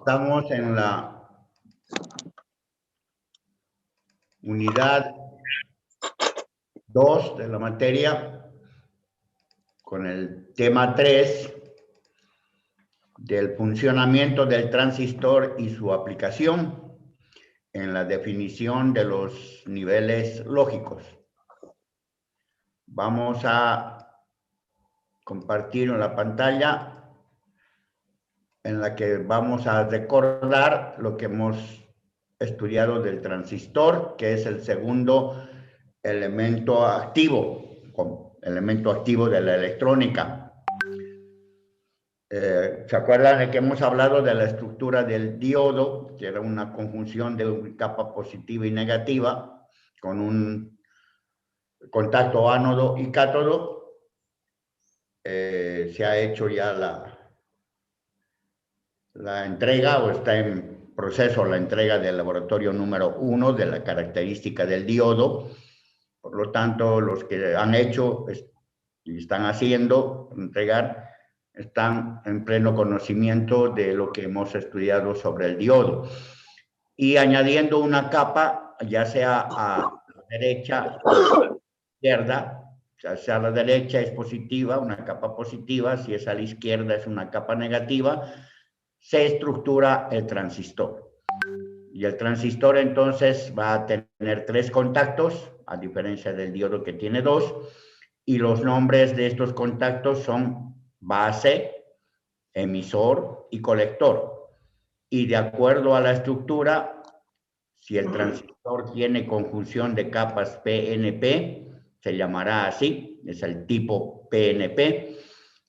Estamos en la unidad 2 de la materia con el tema 3 del funcionamiento del transistor y su aplicación en la definición de los niveles lógicos. Vamos a compartir en la pantalla en la que vamos a recordar lo que hemos estudiado del transistor, que es el segundo elemento activo de la electrónica. ¿Se acuerdan de que hemos hablado de la estructura del diodo, que era una conjunción de una capa positiva y negativa con un contacto ánodo y cátodo? Se ha hecho ya la entrega, o está en proceso la entrega del laboratorio número 1 de la característica del diodo. Por lo tanto, los que han hecho y están haciendo entregar están en pleno conocimiento de lo que hemos estudiado sobre el diodo. Y añadiendo una capa, ya sea a la derecha o a la izquierda, o sea, a la derecha es positiva, una capa positiva, si es a la izquierda es una capa negativa, se estructura el transistor. Y el transistor entonces va a tener 3 contactos, a diferencia del diodo que tiene 2, y los nombres de estos contactos son base, emisor y colector. Y de acuerdo a la estructura, si el transistor tiene conjunción de capas PNP, se llamará así, es el tipo PNP.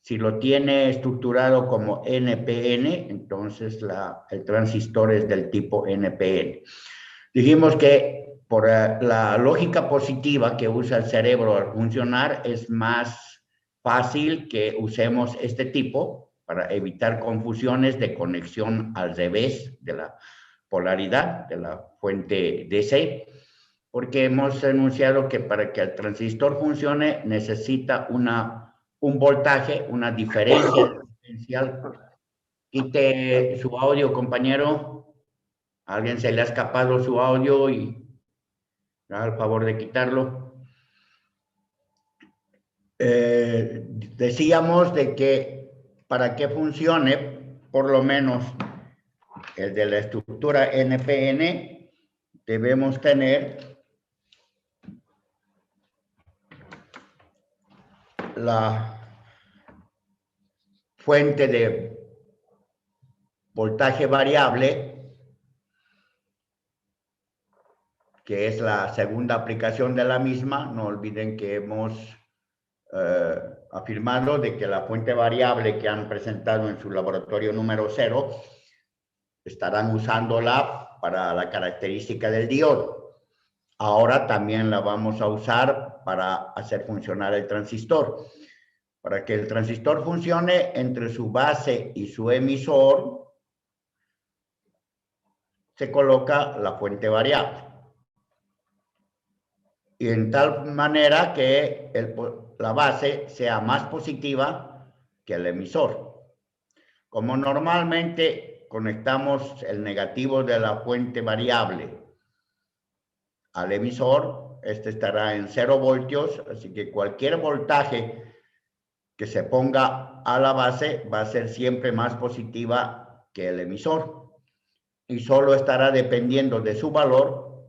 Si lo tiene estructurado como NPN, entonces el transistor es del tipo NPN. Dijimos que por la lógica positiva que usa el cerebro al funcionar, es más fácil que usemos este tipo para evitar confusiones de conexión al revés de la polaridad de la fuente DC, porque hemos enunciado que para que el transistor funcione necesita un voltaje, una diferencia diferencial. Quite su audio, compañero. A alguien se le ha escapado su audio y haga el favor de quitarlo. Decíamos de que para que funcione, por lo menos el de la estructura NPN, debemos tener la fuente de voltaje variable, que es la segunda aplicación de la misma. No olviden que hemos afirmado de que la fuente variable que han presentado en su laboratorio número 0 estarán usándola para la característica del diodo. Ahora también la vamos a usar para hacer funcionar el transistor. Para que el transistor funcione, entre su base y su emisor se coloca la fuente variable. Y en tal manera que la base sea más positiva que el emisor. Como normalmente conectamos el negativo de la fuente variable al emisor, este estará en 0 voltios, así que cualquier voltaje que se ponga a la base va a ser siempre más positiva que el emisor, y solo estará dependiendo de su valor,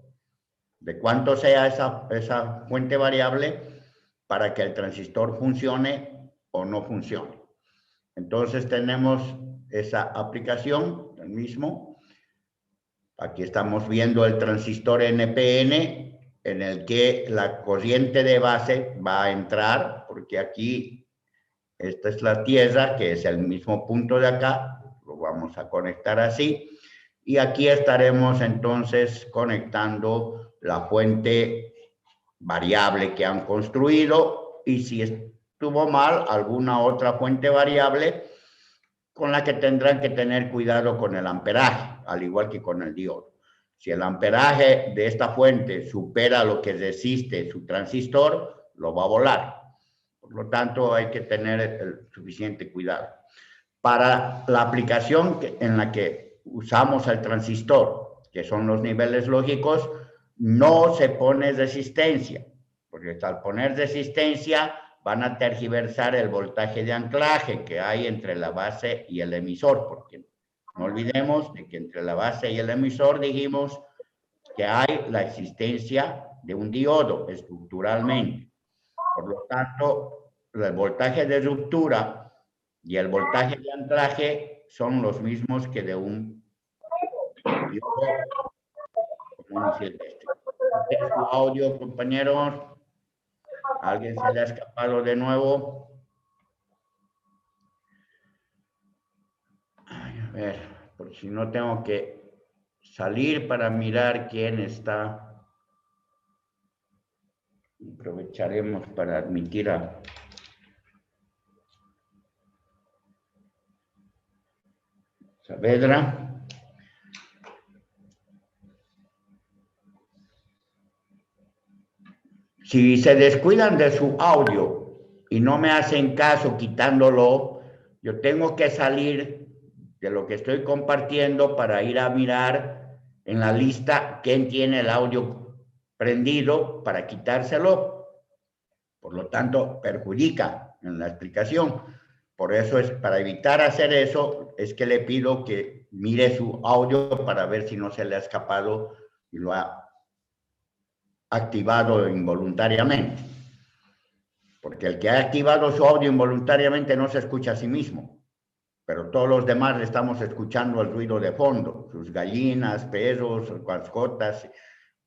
de cuánto sea esa fuente variable, para que el transistor funcione o no funcione. Entonces tenemos esa aplicación, el mismo. Aquí estamos viendo el transistor NPN, en el que la corriente de base va a entrar, porque aquí esta es la tierra, que es el mismo punto de acá, lo vamos a conectar así, y aquí estaremos entonces conectando la fuente variable que han construido, y si estuvo mal, alguna otra fuente variable con la que tendrán que tener cuidado con el amperaje, al igual que con el diodo. Si el amperaje de esta fuente supera lo que resiste su transistor, lo va a volar. Por lo tanto, hay que tener el suficiente cuidado. Para la aplicación en la que usamos el transistor, que son los niveles lógicos, no se pone resistencia, porque al poner resistencia van a tergiversar el voltaje de anclaje que hay entre la base y el emisor, porque no olvidemos de que entre la base y el emisor dijimos que hay la existencia de un diodo estructuralmente. Por lo tanto, el voltaje de ruptura y el voltaje de anclaje son los mismos que de un diodo común y silvestre. Este es su audio, compañeros. ¿Alguien se le ha escapado de nuevo? Ay, a ver, por si no tengo que salir para mirar quién está. Aprovecharemos para admitir a Saavedra. Si se descuidan de su audio y no me hacen caso quitándolo, yo tengo que salir de lo que estoy compartiendo para ir a mirar en la lista quién tiene el audio prendido para quitárselo. Por lo tanto, perjudica en la explicación. Por eso es, para evitar hacer eso, es que le pido que mire su audio para ver si no se le ha escapado y lo ha activado involuntariamente. Porque el que ha activado su audio involuntariamente no se escucha a sí mismo, pero todos los demás le estamos escuchando el ruido de fondo, sus gallinas, perros, mascotas,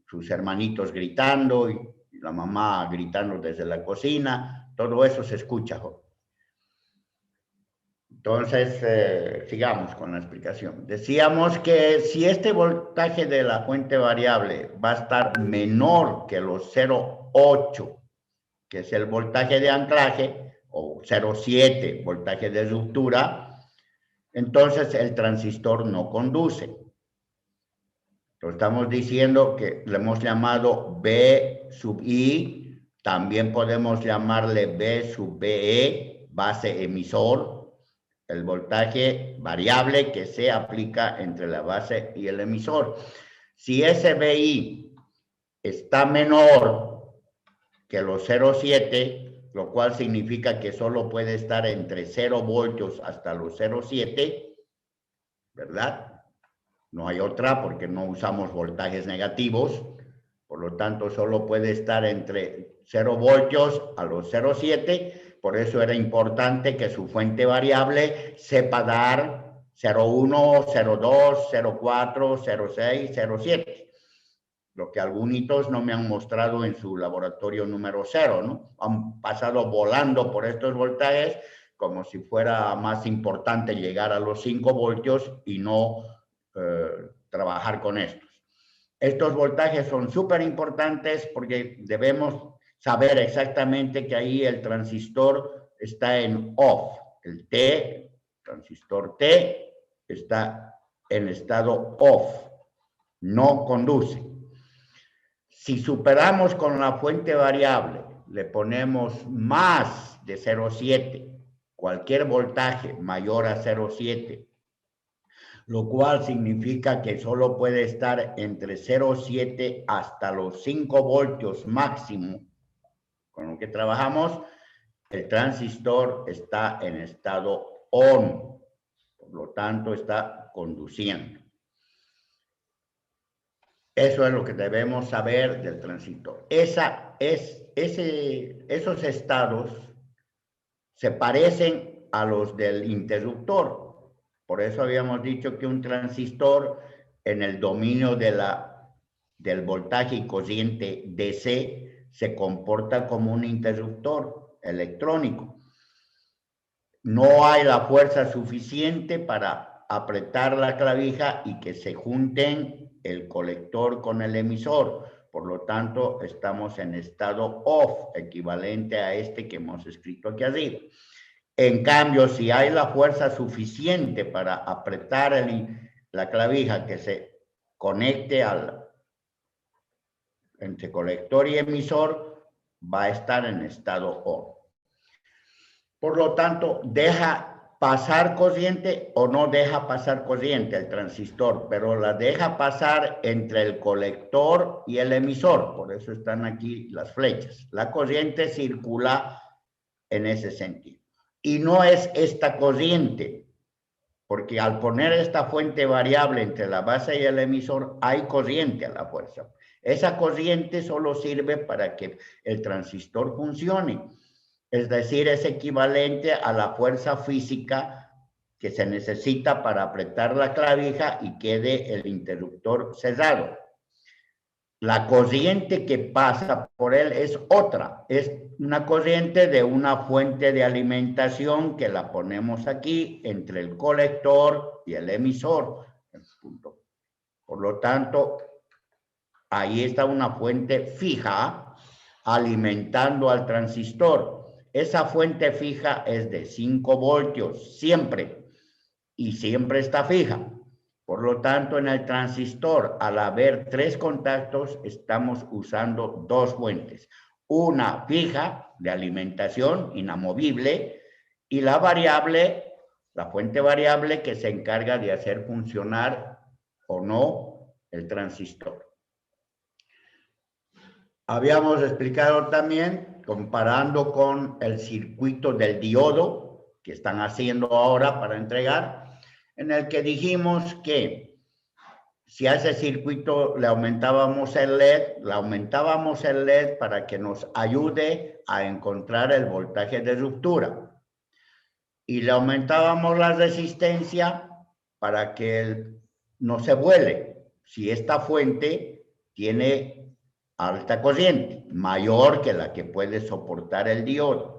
sus hermanitos gritando y la mamá gritando desde la cocina, todo eso se escucha. Entonces, sigamos con la explicación. Decíamos que si este voltaje de la fuente variable va a estar menor que los 0,8, que es el voltaje de anclaje, o 0,7, voltaje de ruptura, entonces el transistor no conduce. Lo estamos diciendo que le hemos llamado B sub I, también podemos llamarle B sub BE, base emisor, el voltaje variable que se aplica entre la base y el emisor. Si ese BI está menor que los 0,7, lo cual significa que solo puede estar entre 0 voltios hasta los 0,7, ¿verdad? No hay otra porque no usamos voltajes negativos, por lo tanto solo puede estar entre 0 voltios a los 0,7. Por eso era importante que su fuente variable sepa dar 0,1, 0,2, 0,4, 0,6, 0,7. Lo que algunos no me han mostrado en su laboratorio número 0, ¿no? Han pasado volando por estos voltajes como si fuera más importante llegar a los 5 voltios y no trabajar con estos. Estos voltajes son súper importantes porque debemos saber exactamente que ahí el transistor está en off. El T, transistor T, está en estado off, no conduce. Si superamos con la fuente variable, le ponemos más de 0,7, cualquier voltaje mayor a 0,7, lo cual significa que solo puede estar entre 0,7 hasta los 5 voltios máximo con lo que trabajamos, el transistor está en estado ON, por lo tanto está conduciendo. Eso es lo que debemos saber del transistor. Esos estados se parecen a los del interruptor. Por eso habíamos dicho que un transistor en el dominio del voltaje y corriente DC se comporta como un interruptor electrónico. No hay la fuerza suficiente para apretar la clavija y que se junten el colector con el emisor. Por lo tanto, estamos en estado off, equivalente a este que hemos escrito aquí arriba. En cambio, si hay la fuerza suficiente para apretar la clavija que se conecte entre colector y emisor, va a estar en estado on. Por lo tanto, deja pasar corriente o no deja pasar corriente el transistor, pero la deja pasar entre el colector y el emisor. Por eso están aquí las flechas. La corriente circula en ese sentido. Y no es esta corriente, porque al poner esta fuente variable entre la base y el emisor, hay corriente a la fuerza. Esa corriente solo sirve para que el transistor funcione. Es decir, es equivalente a la fuerza física que se necesita para apretar la clavija y quede el interruptor cerrado. La corriente que pasa por él es otra, es una corriente de una fuente de alimentación que la ponemos aquí entre el colector y el emisor. Por lo tanto, ahí está una fuente fija alimentando al transistor. Esa fuente fija es de 5 voltios siempre y siempre está fija. Por lo tanto, en el transistor, al haber 3 contactos, estamos usando 2 fuentes. Una fija de alimentación inamovible y la variable, la fuente variable que se encarga de hacer funcionar o no el transistor. Habíamos explicado también, comparando con el circuito del diodo que están haciendo ahora para entregar, en el que dijimos que si a ese circuito le aumentábamos el LED para que nos ayude a encontrar el voltaje de ruptura. Y le aumentábamos la resistencia para que no se vuele. Si esta fuente tiene alta corriente, mayor que la que puede soportar el diodo.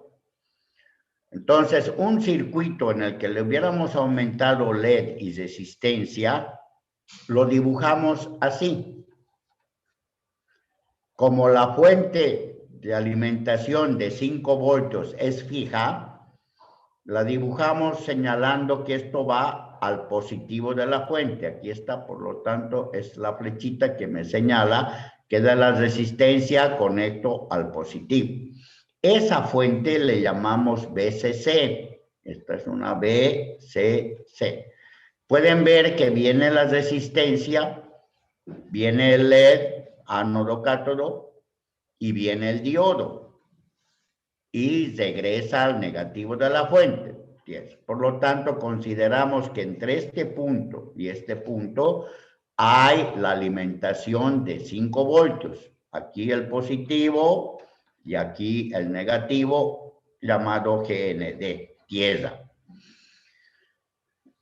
Entonces, un circuito en el que le hubiéramos aumentado LED y resistencia, lo dibujamos así. Como la fuente de alimentación de 5 voltios es fija, la dibujamos señalando que esto va al positivo de la fuente. Aquí está, por lo tanto, es la flechita que me señala que de la resistencia conecto al positivo. Esa fuente le llamamos BCC. Esta es una BCC. Pueden ver que viene la resistencia, viene el LED, ánodo, cátodo, y viene el diodo. Y regresa al negativo de la fuente. Por lo tanto, consideramos que entre este punto y este punto hay la alimentación de 5 voltios. Aquí el positivo y aquí el negativo, llamado GND, tierra.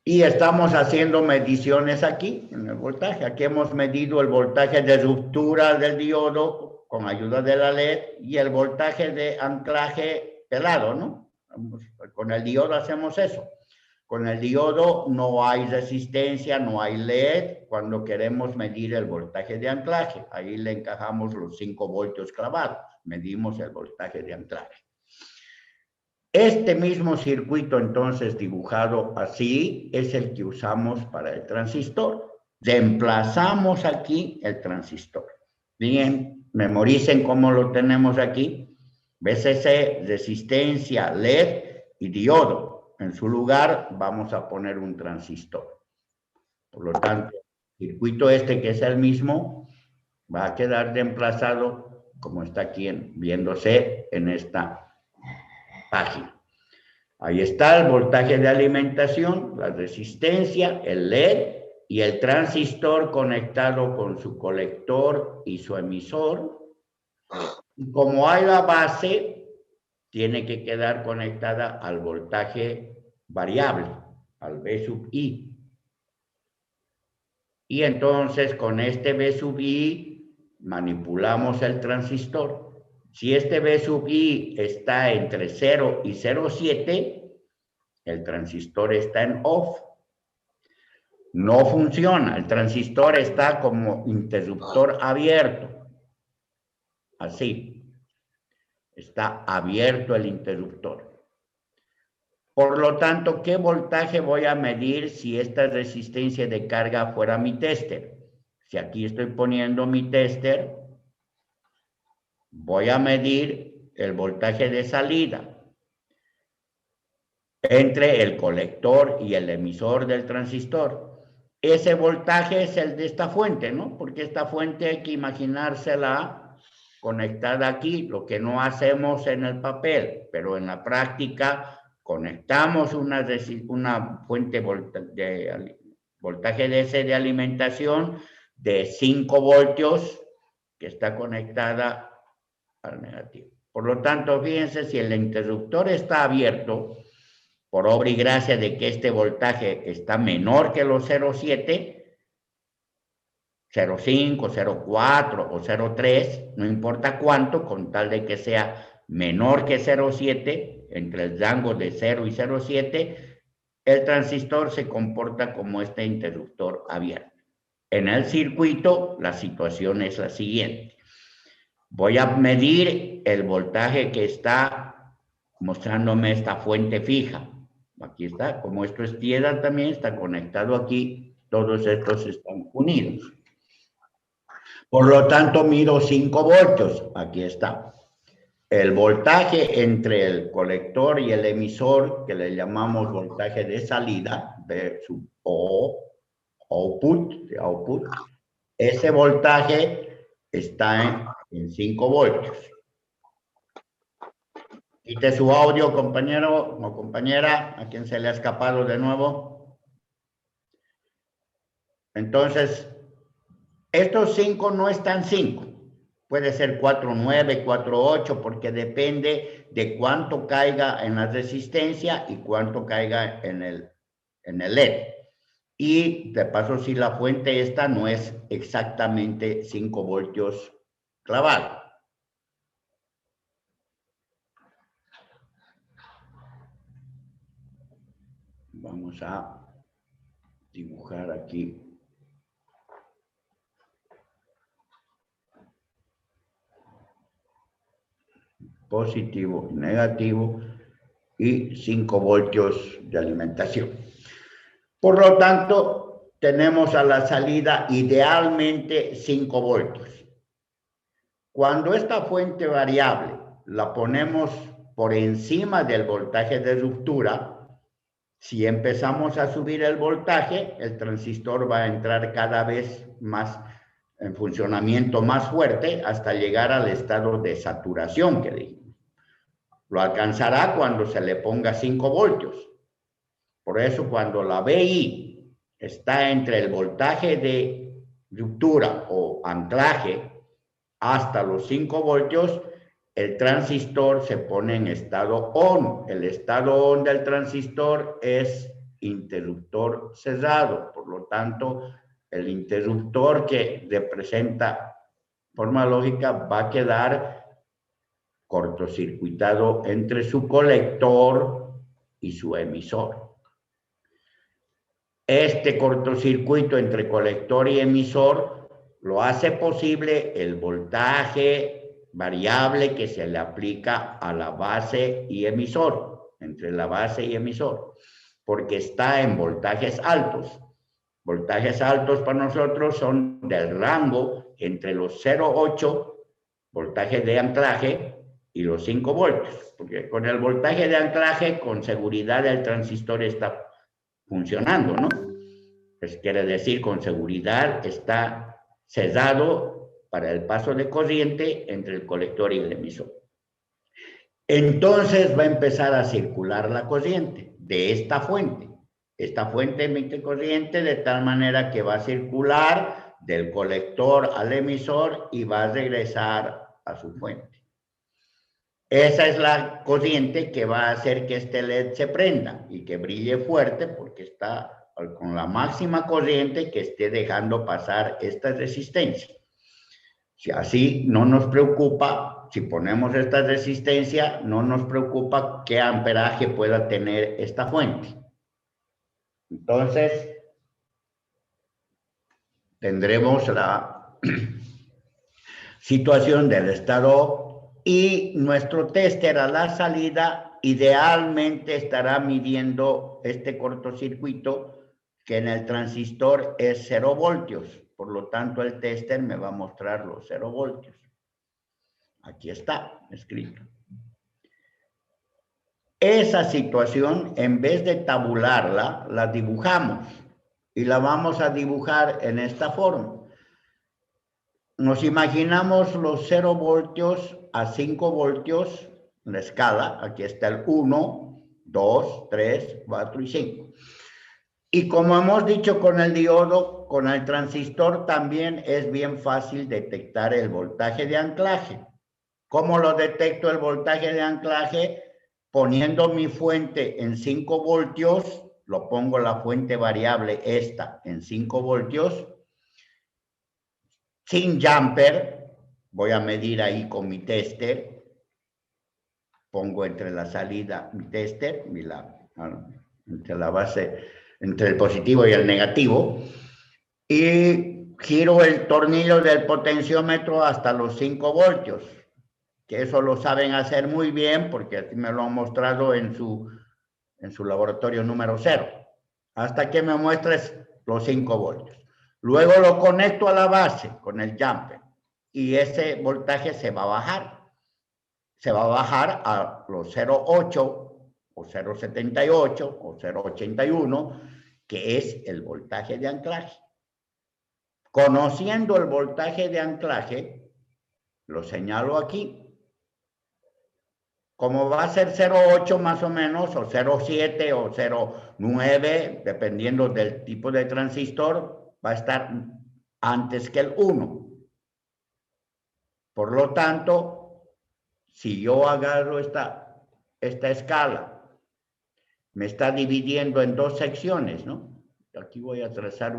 Y estamos haciendo mediciones aquí en el voltaje. Aquí hemos medido el voltaje de ruptura del diodo con ayuda de la LED y el voltaje de anclaje pelado, ¿no? Con el diodo hacemos eso. Con el diodo no hay resistencia, no hay LED. Cuando queremos medir el voltaje de anclaje, ahí le encajamos los 5 voltios clavados. Medimos el voltaje de anclaje. Este mismo circuito, entonces, dibujado así, es el que usamos para el transistor. Reemplazamos aquí el transistor. Bien, memoricen cómo lo tenemos aquí. BCC, resistencia, LED y diodo. En su lugar vamos a poner un transistor. Por lo tanto, el circuito este, que es el mismo, va a quedar reemplazado como está aquí viéndose en esta página. Ahí está el voltaje de alimentación, la resistencia, el LED y el transistor conectado con su colector y su emisor. Y como hay la base, tiene que quedar conectada al voltaje variable, al V sub I. Y entonces con este V sub I manipulamos el transistor. Si este V sub I está entre 0 y 0,7, el transistor está en off. No funciona, el transistor está como interruptor abierto. Así. Está abierto el interruptor. Por lo tanto, ¿qué voltaje voy a medir si esta resistencia de carga fuera mi tester? Si aquí estoy poniendo mi tester, voy a medir el voltaje de salida. entre el colector y el emisor del transistor. Ese voltaje es el de esta fuente, ¿no? Porque esta fuente hay que imaginársela conectada aquí, lo que no hacemos en el papel, pero en la práctica conectamos una fuente de voltaje DC de alimentación de 5 voltios que está conectada al negativo. Por lo tanto, fíjense, si el interruptor está abierto, por obra y gracia de que este voltaje está menor que los 0,7, 0,5, 0,4 o 0,3, no importa cuánto, con tal de que sea menor que 0,7, entre el rango de 0 y 0,7, el transistor se comporta como este interruptor abierto. En el circuito, la situación es la siguiente. Voy a medir el voltaje que está mostrándome esta fuente fija. Aquí está, como esto es piedra también, está conectado aquí, todos estos están unidos. Por lo tanto, mido 5 voltios, aquí está. El voltaje entre el colector y el emisor, que le llamamos voltaje de salida, de su output, ese voltaje está en 5 voltios. Quite su audio, compañero o compañera, a quien se le ha escapado de nuevo. Entonces, estos 5 no están 5. Puede ser 4,9, 4,8, porque depende de cuánto caiga en la resistencia y cuánto caiga en el LED. Y de paso, si la fuente esta no es exactamente 5 voltios clavado. Vamos a dibujar aquí. Positivo y negativo y 5 voltios de alimentación. Por lo tanto, tenemos a la salida idealmente 5 voltios. Cuando esta fuente variable la ponemos por encima del voltaje de ruptura, si empezamos a subir el voltaje, el transistor va a entrar cada vez más en funcionamiento más fuerte hasta llegar al estado de saturación que dijimos. Lo alcanzará cuando se le ponga 5 voltios. Por eso, cuando la VI está entre el voltaje de ruptura o anclaje hasta los 5 voltios, el transistor se pone en estado ON. El estado ON del transistor es interruptor cerrado. Por lo tanto, el interruptor que representa forma lógica va a quedar cortocircuitado entre su colector y su emisor. Este cortocircuito entre colector y emisor lo hace posible el voltaje variable que se le aplica a la base y emisor, entre la base y emisor, porque está en voltajes altos. Voltajes altos para nosotros son del rango entre los 0,8 voltaje de anclaje y los 5 voltios, porque con el voltaje de anclaje con seguridad el transistor está funcionando, ¿no? Pues quiere decir, con seguridad está cerrado para el paso de corriente entre el colector y el emisor. Entonces va a empezar a circular la corriente de esta fuente. Esta fuente emite corriente de tal manera que va a circular del colector al emisor y va a regresar a su fuente. Esa es la corriente que va a hacer que este LED se prenda y que brille fuerte porque está con la máxima corriente que esté dejando pasar esta resistencia. Si así no nos preocupa, si ponemos esta resistencia, no nos preocupa qué amperaje pueda tener esta fuente. Entonces, tendremos la situación del estado y nuestro tester a la salida idealmente estará midiendo este cortocircuito que en el transistor es 0 voltios. Por lo tanto, el tester me va a mostrar los 0 voltios. Aquí está escrito. esa situación, en vez de tabularla, la dibujamos y la vamos a dibujar en esta forma. Nos imaginamos los 0 voltios a 5 voltios, la escala, aquí está el 1, 2, 3, 4 y 5. Y como hemos dicho con el diodo, con el transistor también es bien fácil detectar el voltaje de anclaje. ¿Cómo lo detecto el voltaje de anclaje? Poniendo mi fuente en 5 voltios, lo pongo la fuente variable esta en 5 voltios, sin jumper, voy a medir ahí con mi tester, pongo entre la salida mi tester, entre la base, entre el positivo y el negativo, y giro el tornillo del potenciómetro hasta los 5 voltios, que eso lo saben hacer muy bien porque así me lo han mostrado en su laboratorio número 0, hasta que me muestres los 5 voltios. Luego lo conecto a la base con el jumper y ese voltaje se va a bajar. Se va a bajar a los 0,8 o 0,78 o 0,81, que es el voltaje de anclaje. Conociendo el voltaje de anclaje, lo señalo aquí. Como va a ser 0,8 más o menos, o 0,7 o 0,9, dependiendo del tipo de transistor, va a estar antes que el 1. Por lo tanto, si yo agarro esta escala, me está dividiendo en 2 secciones, ¿no? Aquí voy a trazar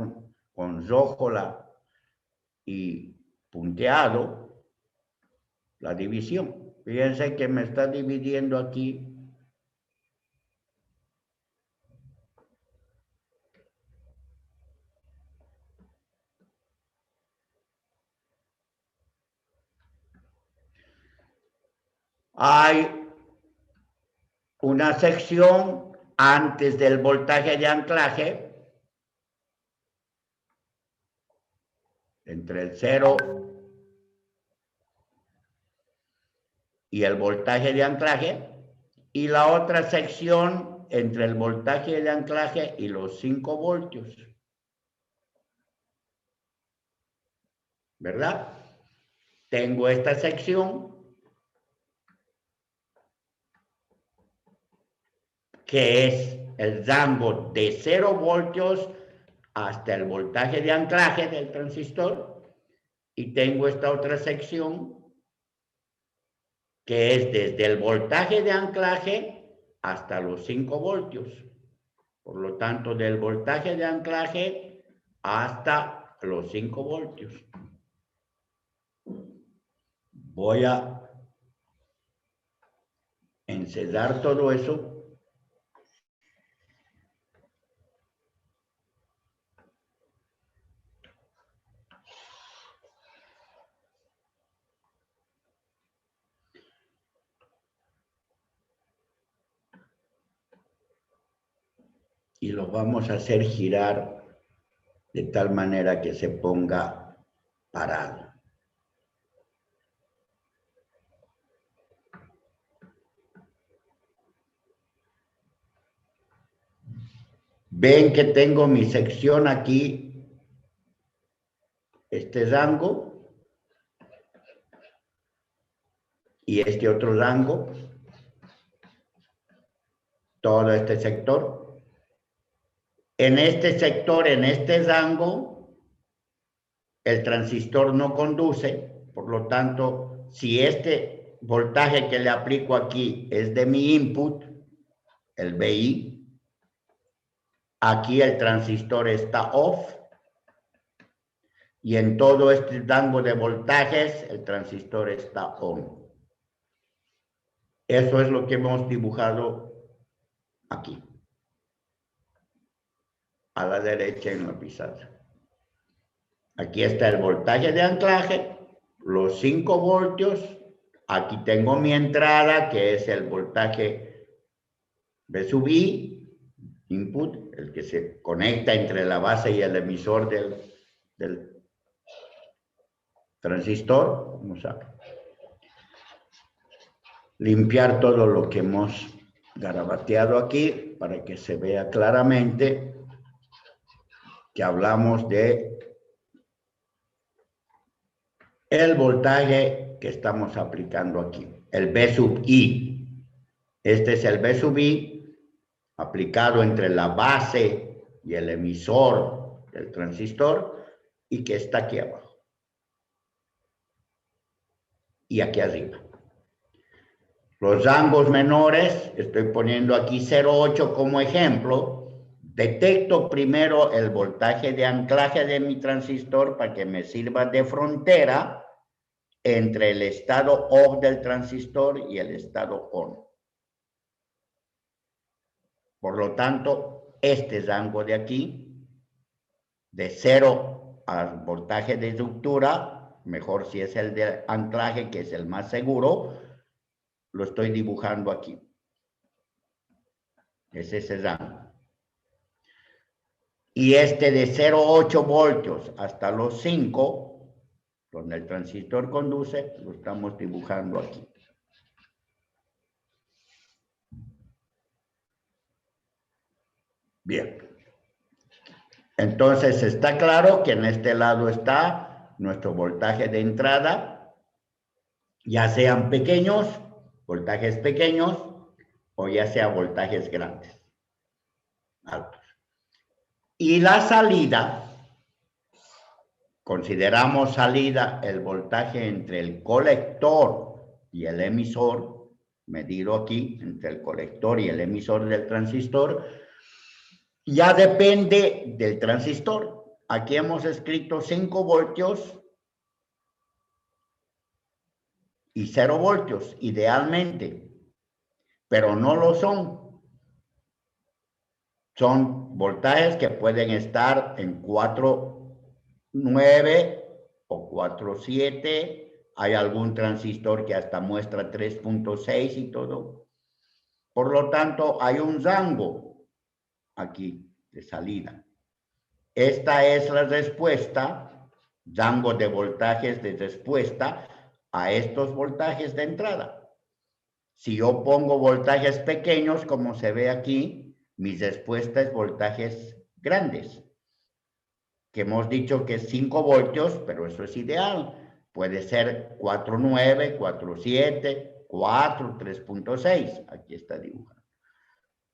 con rojo y punteado la división. Fíjense que me está dividiendo aquí hay una sección antes del voltaje de anclaje, entre el 0 y el voltaje de anclaje, y la otra sección entre el voltaje de anclaje y los 5 voltios. ¿Verdad? Tengo esta sección que es el rango de 0 voltios hasta el voltaje de anclaje del transistor, y tengo esta otra sección que es desde el voltaje de anclaje hasta los 5 voltios. Por lo tanto, del voltaje de anclaje hasta los 5 voltios. Voy a encerrar todo eso. Y lo vamos a hacer girar de tal manera que se ponga parado. Ven que tengo mi sección aquí, este rango y este otro rango, todo este sector. En este sector, en este rango, el transistor no conduce, por lo tanto, si este voltaje que le aplico aquí es de mi input, el VI, aquí el transistor está off, y en todo este rango de voltajes el transistor está on. Eso es lo que hemos dibujado aquí, a la derecha en la pizarra. Aquí está el voltaje de anclaje, los 5 voltios. Aquí tengo mi entrada, que es el voltaje V sub I, input, el que se conecta entre la base y el emisor del transistor. Vamos a limpiar todo lo que hemos garabateado aquí para que se vea claramente que hablamos de el voltaje que estamos aplicando aquí, el B sub I. Este es el B sub I aplicado entre la base y el emisor del transistor y que está aquí abajo y aquí arriba. Los rangos menores, estoy poniendo aquí 0,8 como ejemplo. Detecto primero el voltaje de anclaje de mi transistor para que me sirva de frontera entre el estado off del transistor y el estado on. Por lo tanto, este rango de aquí, de 0 al voltaje de ruptura, mejor si es el de anclaje, que es el más seguro, lo estoy dibujando aquí. Es ese rango. Y este de 0,8 voltios hasta los 5, donde el transistor conduce, lo estamos dibujando aquí. Bien. Entonces está claro que en este lado está nuestro voltaje de entrada, ya sean pequeños, voltajes pequeños, o ya sea voltajes grandes, altos. Y la salida, consideramos salida el voltaje entre el colector y el emisor, medido aquí entre el colector y el emisor del transistor, ya depende del transistor. Aquí hemos escrito 5 voltios y 0 voltios, idealmente, pero no lo son. Son voltajes que pueden estar en 4,9 o 4,7. Hay algún transistor que hasta muestra 3,6 y todo. Por lo tanto, hay un rango aquí de salida. Esta es la respuesta, rango de voltajes de respuesta a estos voltajes de entrada. Si yo pongo voltajes pequeños, como se ve aquí, mi respuesta es voltajes grandes, que hemos dicho que es 5 voltios, pero eso es ideal. Puede ser 4,9, 4,7, 4, 3,6. Aquí está dibujado.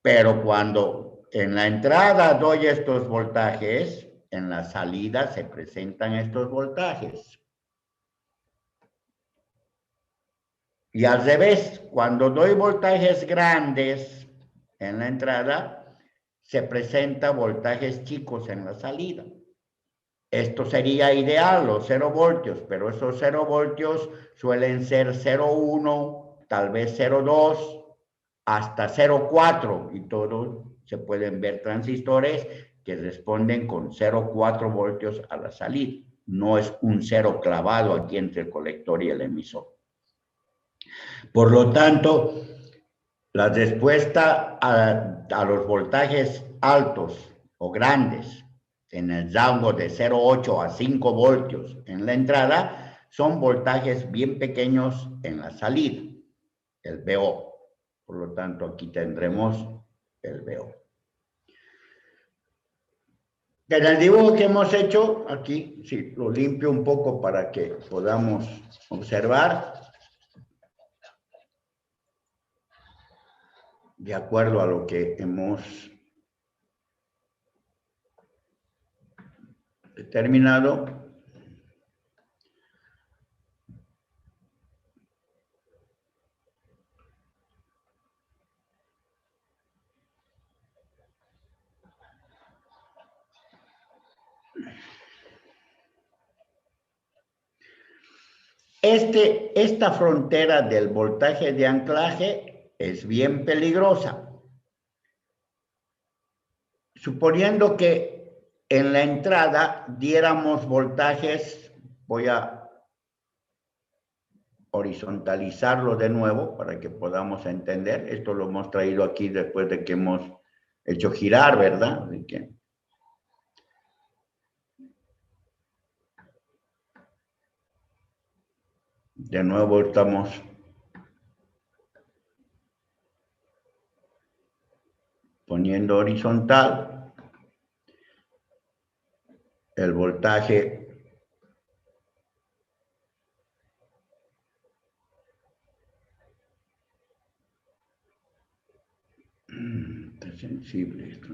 Pero cuando en la entrada doy estos voltajes, en la salida se presentan estos voltajes. Y al revés, cuando doy voltajes grandes en la entrada, se presentan voltajes chicos en la salida. Esto sería ideal, los 0 voltios, pero esos 0 voltios suelen ser 0,1, tal vez 0,2, hasta 0,4, y todos se pueden ver transistores que responden con 0,4 voltios a la salida. No es un cero clavado aquí entre el colector y el emisor. Por lo tanto, la respuesta a los voltajes altos o grandes en el rango de 0,8 a 5 voltios en la entrada son voltajes bien pequeños en la salida, el VO. Por lo tanto, aquí tendremos el VO. En el dibujo que hemos hecho, aquí sí, lo limpio un poco para que podamos observar. De acuerdo a lo que hemos determinado. Esta frontera del voltaje de anclaje es bien peligrosa. Suponiendo que en la entrada diéramos voltajes, voy a horizontalizarlo de nuevo para que podamos entender. Esto lo hemos traído aquí después de que hemos hecho girar, ¿verdad? Así que de nuevo estamos poniendo horizontal, el voltaje está sensible esto.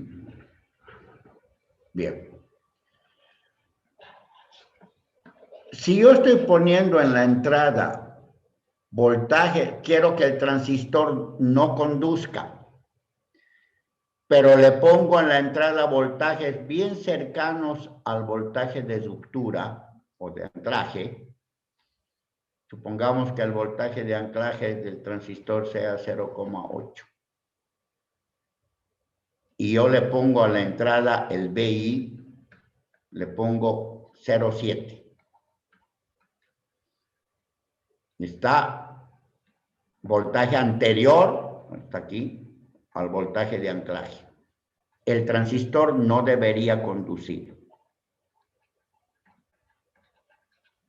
Bien. Si yo estoy poniendo en la entrada voltaje, quiero que el transistor no conduzca, pero le pongo en la entrada voltajes bien cercanos al voltaje de ruptura o de anclaje. Supongamos que el voltaje de anclaje del transistor sea 0,8. Y yo le pongo a la entrada el BI, le pongo 0,7. Está voltaje anterior, está aquí, al voltaje de anclaje. El transistor no debería conducir.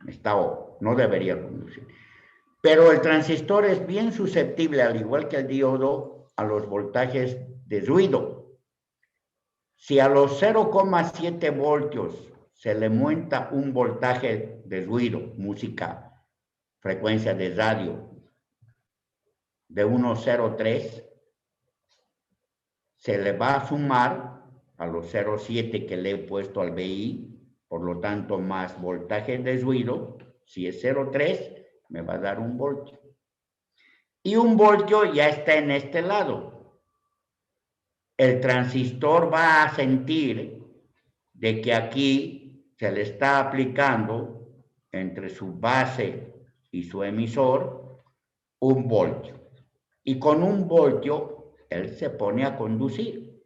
Está O, no debería conducir. Pero el transistor es bien susceptible, al igual que el diodo, a los voltajes de ruido. Si a los 0,7 voltios se le monta un voltaje de ruido, música, frecuencia de radio, de 1,03, se le va a sumar a los 0,7 que le he puesto al BI, por lo tanto, más voltaje de ruido, si es 0,3, me va a dar 1 voltio. Y 1 voltio ya está en este lado. El transistor va a sentir de que aquí se le está aplicando entre su base y su emisor 1 voltio. Y con 1 voltio él se pone a conducir,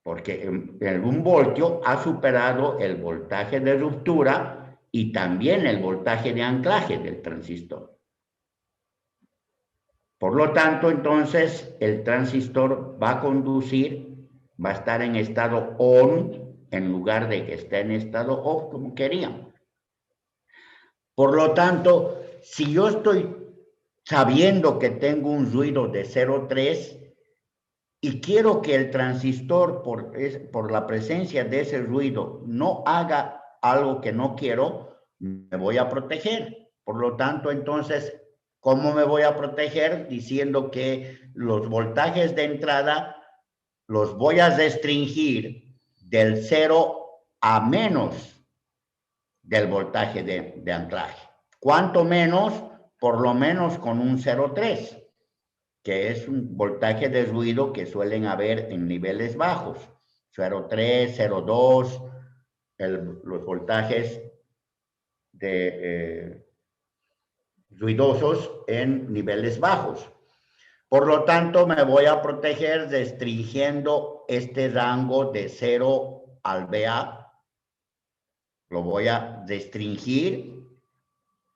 porque el 1 voltio ha superado el voltaje de ruptura y también el voltaje de anclaje del transistor. Por lo tanto, entonces, el transistor va a conducir, va a estar en estado on en lugar de que esté en estado off como queríamos. Por lo tanto, si yo estoy sabiendo que tengo un ruido de 0,3 y quiero que el transistor, por la presencia de ese ruido, no haga algo que no quiero, me voy a proteger. Por lo tanto, entonces, ¿cómo me voy a proteger? Diciendo que los voltajes de entrada los voy a restringir del 0 a menos del voltaje de anclaje. ¿Cuánto menos? Por lo menos con un 0,3, que es un voltaje de ruido que suelen haber en niveles bajos. 0,3, 0,2, los voltajes de ruidosos en niveles bajos. Por lo tanto, me voy a proteger restringiendo este rango de 0 al BA. Lo voy a restringir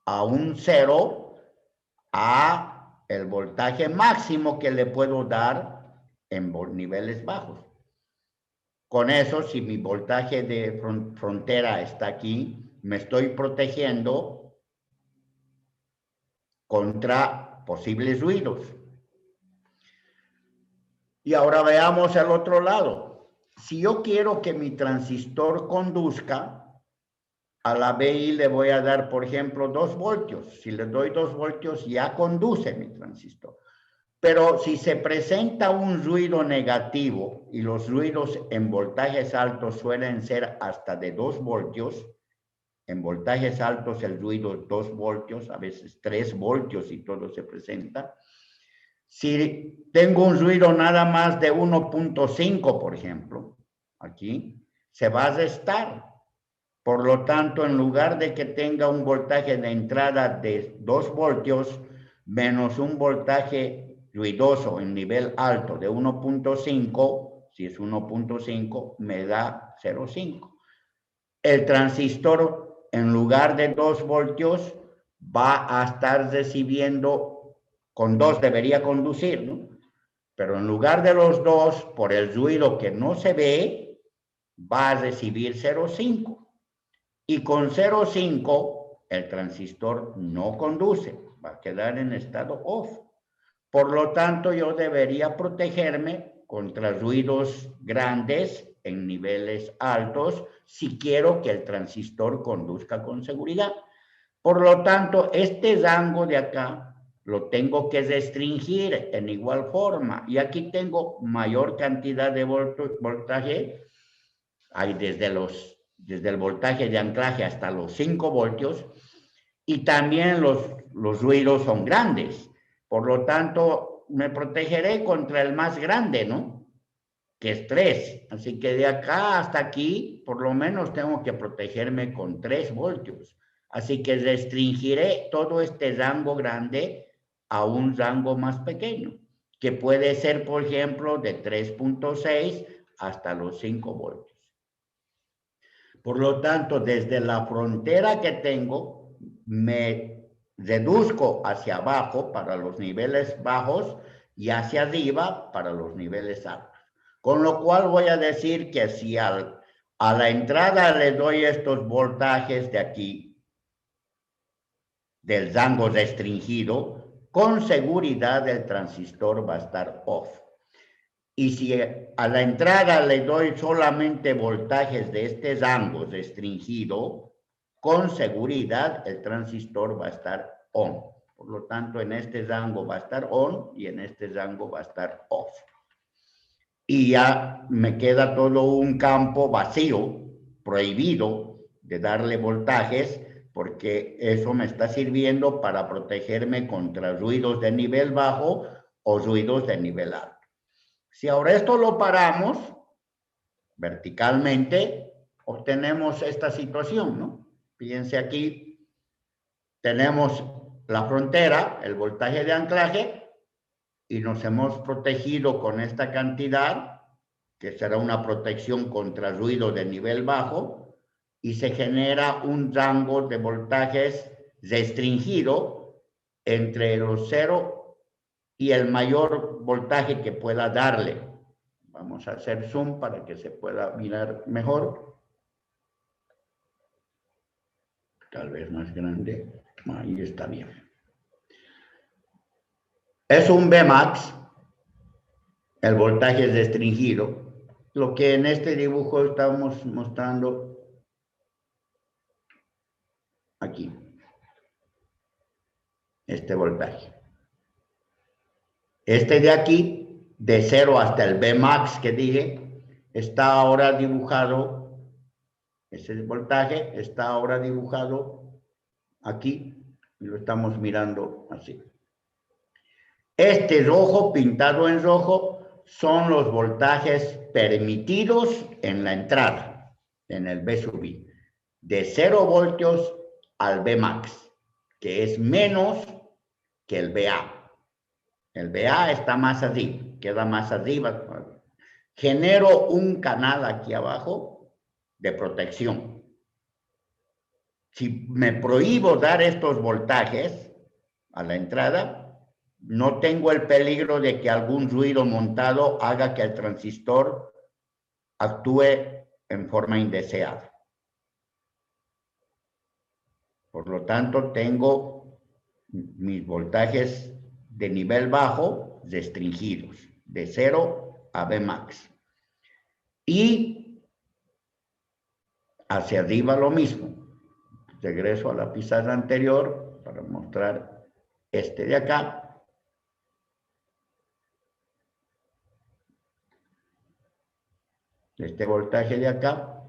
a un 0 a el voltaje máximo que le puedo dar en niveles bajos. Con eso, si mi voltaje de frontera está aquí, me estoy protegiendo contra posibles ruidos. Y ahora veamos el otro lado. Si yo quiero que mi transistor conduzca, a la BI le voy a dar, por ejemplo, 2 voltios. Si le doy 2 voltios, ya conduce mi transistor. Pero si se presenta un ruido negativo, y los ruidos en voltajes altos suelen ser hasta de 2 voltios, en voltajes altos el ruido es 2 voltios, a veces 3 voltios y todo se presenta. Si tengo un ruido nada más de 1,5, por ejemplo, aquí, se va a restar. Por lo tanto, en lugar de que tenga un voltaje de entrada de 2 voltios menos un voltaje ruidoso en nivel alto de 1,5, si es 1,5, me da 0,5. El transistor, en lugar de 2 voltios, va a estar recibiendo, con 2 debería conducir, ¿no? Pero en lugar de los 2, por el ruido que no se ve, va a recibir 0,5. Y con 0,5 el transistor no conduce, va a quedar en estado off. Por lo tanto, yo debería protegerme contra ruidos grandes en niveles altos si quiero que el transistor conduzca con seguridad. Por lo tanto, este rango de acá lo tengo que restringir en igual forma. Y aquí tengo mayor cantidad de voltaje. Hay desde el voltaje de anclaje hasta los 5 voltios. Y también los ruidos son grandes. Por lo tanto, me protegeré contra el más grande, ¿no? Que es 3. Así que de acá hasta aquí, por lo menos tengo que protegerme con 3 voltios. Así que restringiré todo este rango grande a un rango más pequeño, que puede ser, por ejemplo, de 3.6 hasta los 5 voltios. Por lo tanto, desde la frontera que tengo, me reduzco hacia abajo para los niveles bajos y hacia arriba para los niveles altos. Con lo cual voy a decir que si a la entrada le doy estos voltajes de aquí, del rango restringido, con seguridad el transistor va a estar off. Y si a la entrada le doy solamente voltajes de este rango restringido, con seguridad el transistor va a estar on. Por lo tanto, en este rango va a estar on y en este rango va a estar off. Y ya me queda todo un campo vacío, prohibido de darle voltajes, porque eso me está sirviendo para protegerme contra ruidos de nivel bajo o ruidos de nivel alto. Si ahora esto lo paramos verticalmente, obtenemos esta situación, ¿no? Fíjense aquí, tenemos la frontera, el voltaje de anclaje, y nos hemos protegido con esta cantidad, que será una protección contra ruido de nivel bajo, y se genera un rango de voltajes restringido entre los 0 y el mayor voltaje que pueda darle. Vamos a hacer zoom para que se pueda mirar mejor. Tal vez más grande. Ahí está bien. Es un Vmax. El voltaje es restringido. Lo que en este dibujo estamos mostrando aquí. Este voltaje. Este de aquí, de 0 hasta el Vmax que dije, está ahora dibujado, ese voltaje está ahora dibujado aquí, y lo estamos mirando así. Este rojo, pintado en rojo, son los voltajes permitidos en la entrada, en el V sub I, de 0 voltios al Vmax, que es menos que el VA. El VA está más arriba, queda más arriba. Genero un canal aquí abajo de protección. Si me prohíbo dar estos voltajes a la entrada, no tengo el peligro de que algún ruido montado haga que el transistor actúe en forma indeseada. Por lo tanto, tengo mis voltajes de nivel bajo restringidos, de 0 a Vmax. Y hacia arriba lo mismo. Regreso a la pizarra anterior para mostrar este de acá. Este voltaje de acá,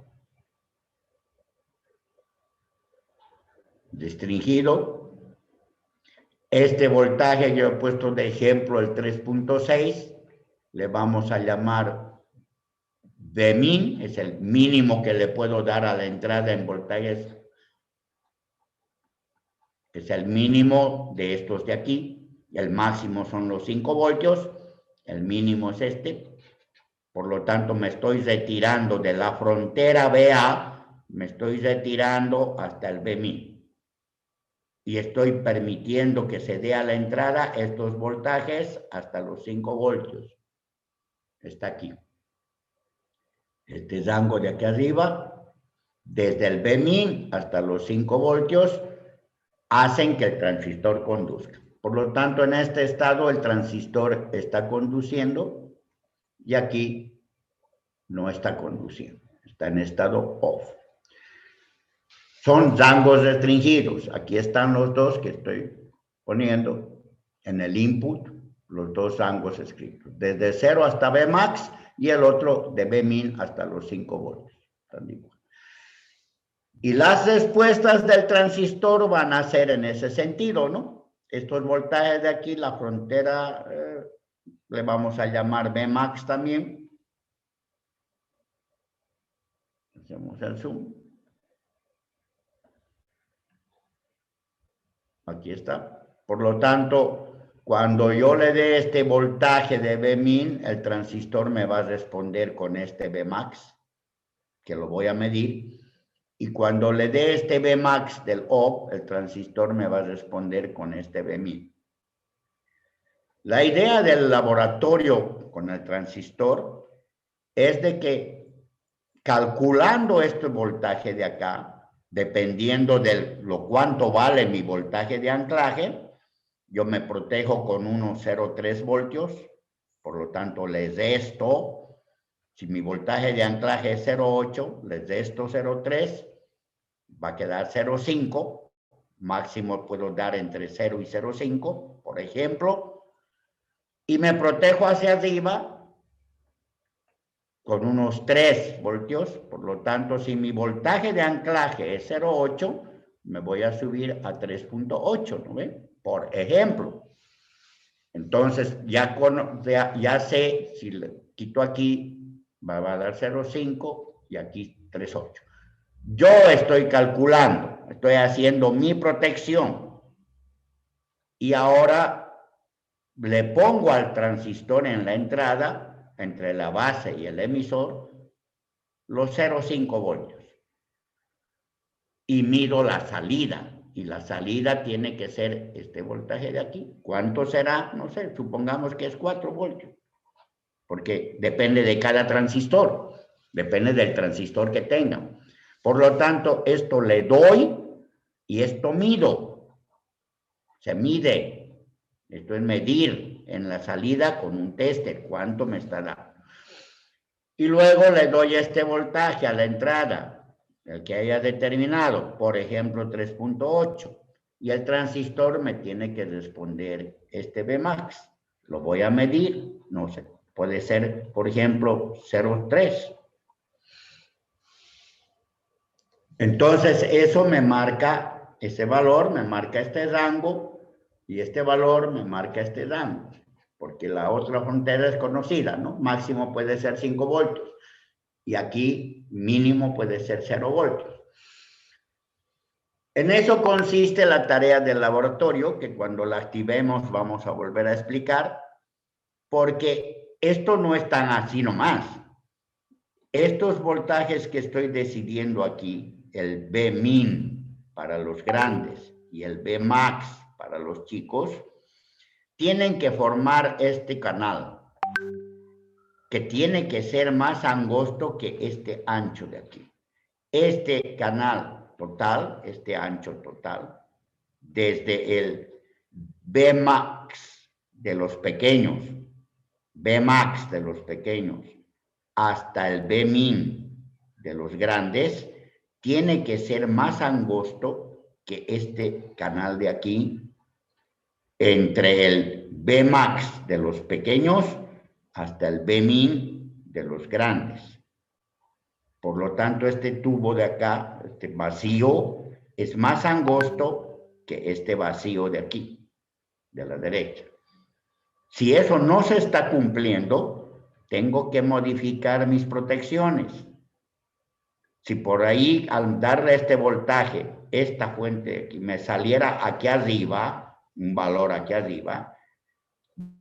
restringido. Este voltaje que yo he puesto de ejemplo, el 3.6, le vamos a llamar Vmin, es el mínimo que le puedo dar a la entrada en voltajes. Es el mínimo de estos de aquí. El máximo son los 5 voltios. El mínimo es este. Por lo tanto, me estoy retirando de la frontera VA, me estoy retirando hasta el Vmin. Y estoy permitiendo que se dé a la entrada estos voltajes hasta los 5 voltios. Está aquí. Este rango de aquí arriba, desde el Vmin hasta los 5 voltios, hacen que el transistor conduzca. Por lo tanto, en este estado, el transistor está conduciendo. y aquí no está conduciendo, está en estado off. Son rangos restringidos. Aquí están los dos que estoy poniendo en el input, los dos rangos escritos, desde 0 hasta Vmax y el otro de Vmin hasta los 5 voltios. Y las respuestas del transistor van a ser en ese sentido, ¿no? Estos voltajes de aquí, la frontera, le vamos a llamar Vmax también. Hacemos el zoom. Aquí está. Por lo tanto, cuando yo le dé este voltaje de Vmin, el transistor me va a responder con este Vmax, que lo voy a medir. Y cuando le dé este Vmax del OP, el transistor me va a responder con este Vmin. La idea del laboratorio con el transistor es de que calculando este voltaje de acá, dependiendo de cuánto vale mi voltaje de anclaje, yo me protejo con unos 0,3 voltios, por lo tanto les resto, si mi voltaje de anclaje es 0,8, les resto 0,3, va a quedar 0,5, máximo puedo dar entre 0 y 0,5, por ejemplo, y me protejo hacia arriba con unos 3 voltios, por lo tanto, si mi voltaje de anclaje es 0,8, me voy a subir a 3,8, ¿no ven? Por ejemplo. Entonces, ya sé, si le quito aquí, va a dar 0,5 y aquí 3,8. Yo estoy calculando, estoy haciendo mi protección. Y ahora le pongo al transistor en la entrada, entre la base y el emisor, los 0,5 voltios. Y mido la salida. Y la salida tiene que ser este voltaje de aquí. ¿Cuánto será? No sé, supongamos que es 4 voltios. Porque depende de cada transistor. Depende del transistor que tenga. Por lo tanto, esto le doy y esto mido. Se mide. Esto es medir en la salida con un tester cuánto me está dando. Y luego le doy este voltaje a la entrada, el que haya determinado, por ejemplo 3,8. Y el transistor me tiene que responder este Vmax. Lo voy a medir, no sé, puede ser, por ejemplo, 0,3. Entonces, eso me marca, ese valor me marca este rango y este valor me marca este rango, porque la otra frontera es conocida, ¿no? Máximo puede ser 5 voltios y aquí mínimo puede ser 0 voltios. En eso consiste la tarea del laboratorio, que cuando la activemos vamos a volver a explicar, porque esto no es tan así nomás. Estos voltajes que estoy decidiendo aquí, el Vmin para los grandes y el Vmax para los chicos, tienen que formar este canal, que tiene que ser más angosto que este ancho de aquí. Este canal total, este ancho total, desde el Vmax de los pequeños, Vmax de los pequeños, hasta el Vmin de los grandes, tiene que ser más angosto que este canal de aquí, entre el Vmax de los pequeños hasta el Vmin de los grandes. Por lo tanto, este tubo de acá, este vacío, es más angosto que este vacío de aquí, de la derecha. Si eso no se está cumpliendo, tengo que modificar mis protecciones. Si por ahí, al darle este voltaje, esta fuente aquí, me saliera aquí arriba, un valor aquí arriba,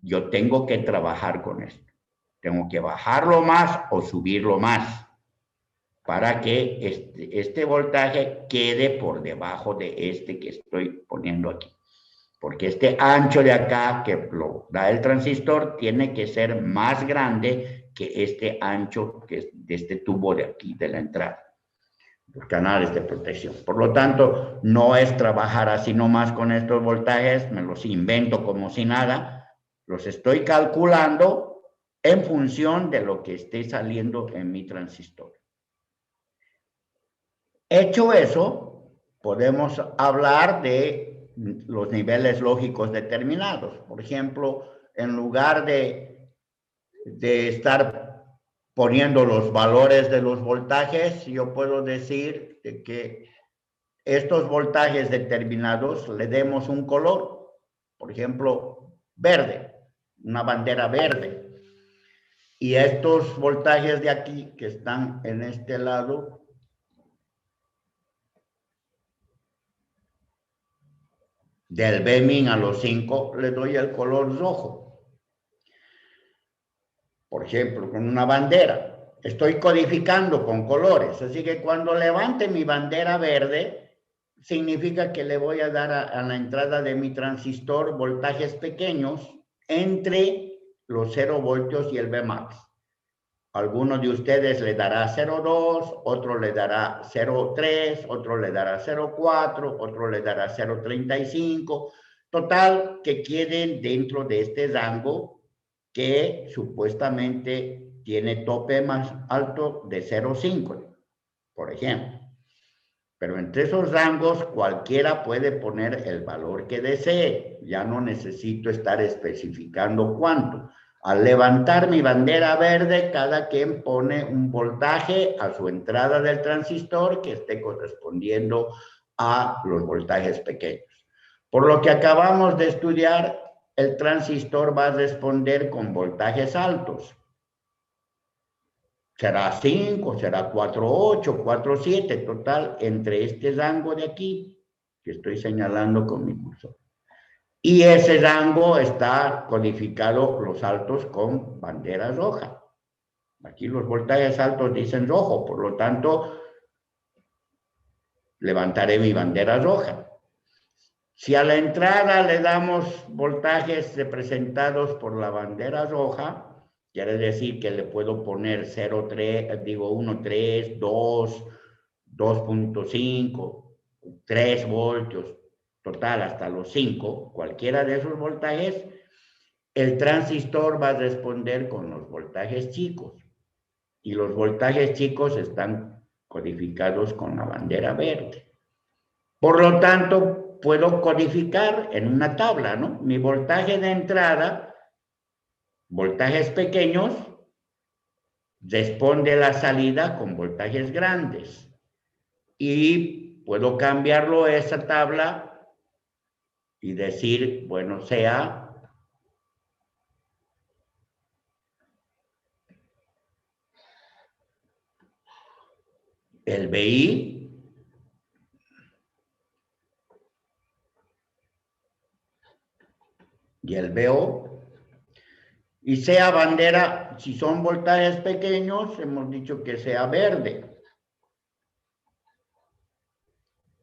yo tengo que trabajar con esto. Tengo que bajarlo más o subirlo más para que este voltaje quede por debajo de este que estoy poniendo aquí. Porque este ancho de acá que lo da el transistor tiene que ser más grande que este ancho que es de este tubo de aquí, de la entrada. Los canales de protección. Por lo tanto, no es trabajar así nomás con estos voltajes, me los invento como si nada, los estoy calculando en función de lo que esté saliendo en mi transistor. Hecho eso, podemos hablar de los niveles lógicos determinados. Por ejemplo, en lugar de estar poniendo los valores de los voltajes, yo puedo decir que estos voltajes determinados le demos un color, por ejemplo, verde, una bandera verde. Y estos voltajes de aquí que están en este lado, del B-min a los 5, le doy el color rojo. Por ejemplo, con una bandera. Estoy codificando con colores, así que cuando levante mi bandera verde, significa que le voy a dar a la entrada de mi transistor voltajes pequeños entre los 0 voltios y el Vmax. Alguno de ustedes le dará 0,2, otro le dará 0,3, otro le dará 0,4, otro le dará 0,35. Total, que queden dentro de este rango que supuestamente tiene tope más alto de 0,5, por ejemplo. Pero entre esos rangos cualquiera puede poner el valor que desee. Ya no necesito estar especificando cuánto. Al levantar mi bandera verde, cada quien pone un voltaje a su entrada del transistor que esté correspondiendo a los voltajes pequeños. Por lo que acabamos de estudiar, el transistor va a responder con voltajes altos. Será 5, será 4,8, 4,7, total, entre este rango de aquí, que estoy señalando con mi cursor. Y ese rango está codificado los altos con bandera roja. Aquí los voltajes altos dicen rojo, por lo tanto, levantaré mi bandera roja. Si a la entrada le damos voltajes representados por la bandera roja, quiere decir que le puedo poner 0,3, digo 1,3, 2, 2,5, 3 voltios, total hasta los 5, cualquiera de esos voltajes, el transistor va a responder con los voltajes chicos. Y los voltajes chicos están codificados con la bandera verde. Por lo tanto, puedo codificar en una tabla, ¿no? Mi voltaje de entrada, voltajes pequeños, responde la salida con voltajes grandes. Y puedo cambiarlo a esa tabla y decir, bueno, sea el BI y el BO, y sea bandera, si son voltajes pequeños, hemos dicho que sea verde.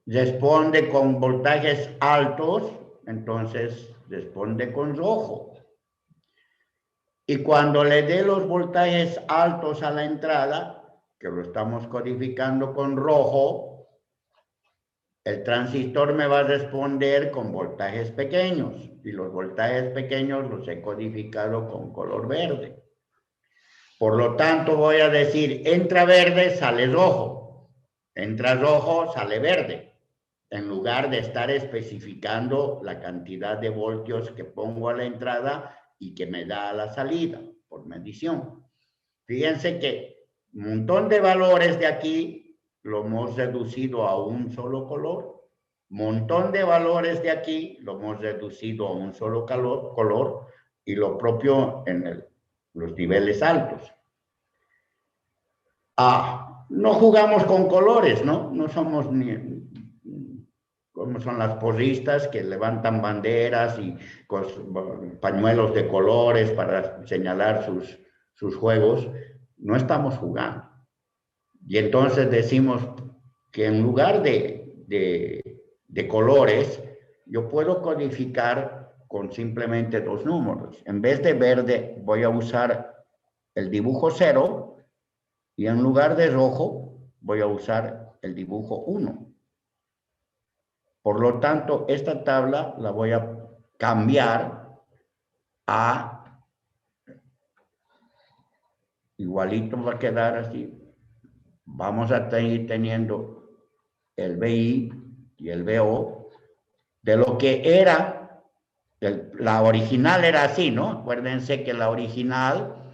Responde con voltajes altos, entonces responde con rojo. Y cuando le dé los voltajes altos a la entrada, que lo estamos codificando con rojo, el transistor me va a responder con voltajes pequeños. Y los voltajes pequeños los he codificado con color verde. Por lo tanto, voy a decir, entra verde, sale rojo. Entra rojo, sale verde. En lugar de estar especificando la cantidad de voltios que pongo a la entrada y que me da a la salida por medición. Fíjense que un montón de valores de aquí lo hemos reducido a un solo color. Montón de valores de aquí lo hemos reducido a un solo color y lo propio en los niveles altos. No jugamos con colores, ¿no? No somos ni como son las porristas que levantan banderas y con pañuelos de colores para señalar sus juegos. No estamos jugando. Y entonces decimos que en lugar de colores, yo puedo codificar con simplemente dos números. En vez de verde, voy a usar el dibujo 0 y en lugar de rojo, voy a usar el dibujo 1. Por lo tanto, esta tabla la voy a cambiar a igualito va a quedar así. Vamos a seguir teniendo el BI y el BO de lo que era, la original era así, ¿no? Acuérdense que la original,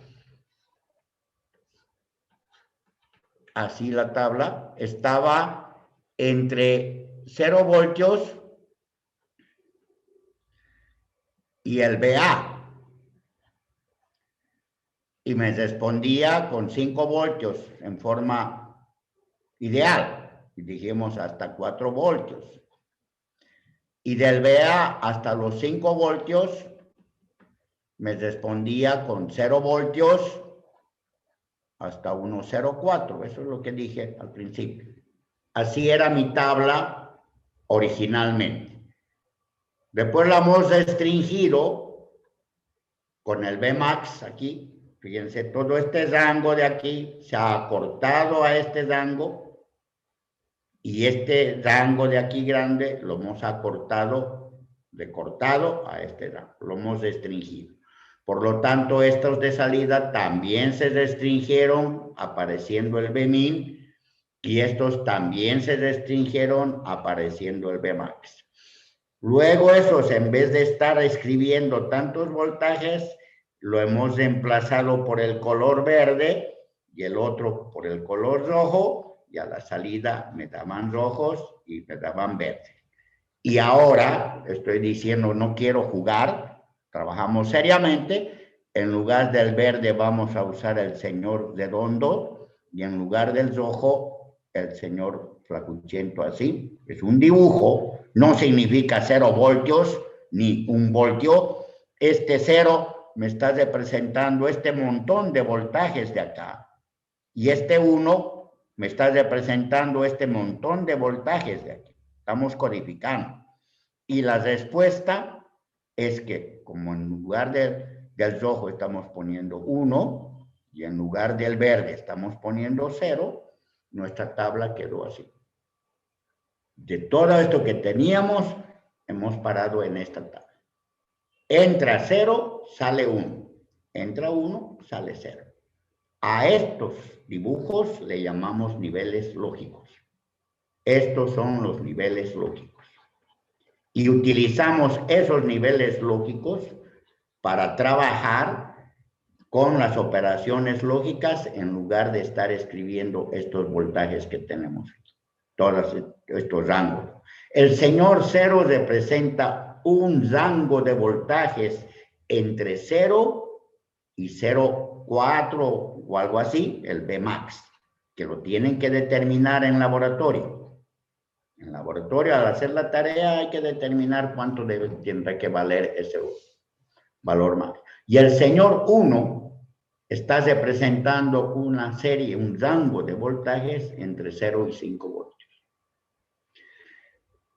así la tabla, estaba entre 0 voltios y el BA. Y me respondía con 5 voltios en forma ideal. Y dijimos hasta 4 voltios. Y del BA hasta los 5 voltios me respondía con 0 voltios hasta 1,04. Eso es lo que dije al principio. Así era mi tabla originalmente. Después la hemos restringido con el Bmax aquí. Fíjense, todo este rango de aquí se ha acortado a este rango y este rango de aquí grande lo hemos acortado, recortado a este rango, lo hemos restringido. Por lo tanto, estos de salida también se restringieron apareciendo el Bmin y estos también se restringieron apareciendo el Bmax. Luego esos, en vez de estar escribiendo tantos voltajes, lo hemos reemplazado por el color verde y el otro por el color rojo, y a la salida me daban rojos y me daban verdes. Y ahora estoy diciendo, no quiero jugar, trabajamos seriamente, en lugar del verde vamos a usar el señor redondo y en lugar del rojo el señor flacuchento así. Es un dibujo, no significa 0 voltios ni 1 voltio. Este 0 me está representando este montón de voltajes de acá. Y este 1 me está representando este montón de voltajes de aquí. Estamos codificando. Y la respuesta es que como en lugar del rojo estamos poniendo 1 y en lugar del verde estamos poniendo 0, nuestra tabla quedó así. De todo esto que teníamos, hemos parado en esta tabla. Entra 0, sale 1. Entra 1, sale 0. A estos dibujos le llamamos niveles lógicos. Estos son los niveles lógicos. Y utilizamos esos niveles lógicos para trabajar con las operaciones lógicas en lugar de estar escribiendo estos voltajes que tenemos aquí, todos estos rangos. El señor 0 representa un rango de voltajes entre 0 y 0,4 o algo así, el Bmax, que lo tienen que determinar en laboratorio. En laboratorio, al hacer la tarea, hay que determinar cuánto tendrá que valer ese valor máximo. Y el señor 1 está representando una serie, un rango de voltajes entre 0 y 5 voltios.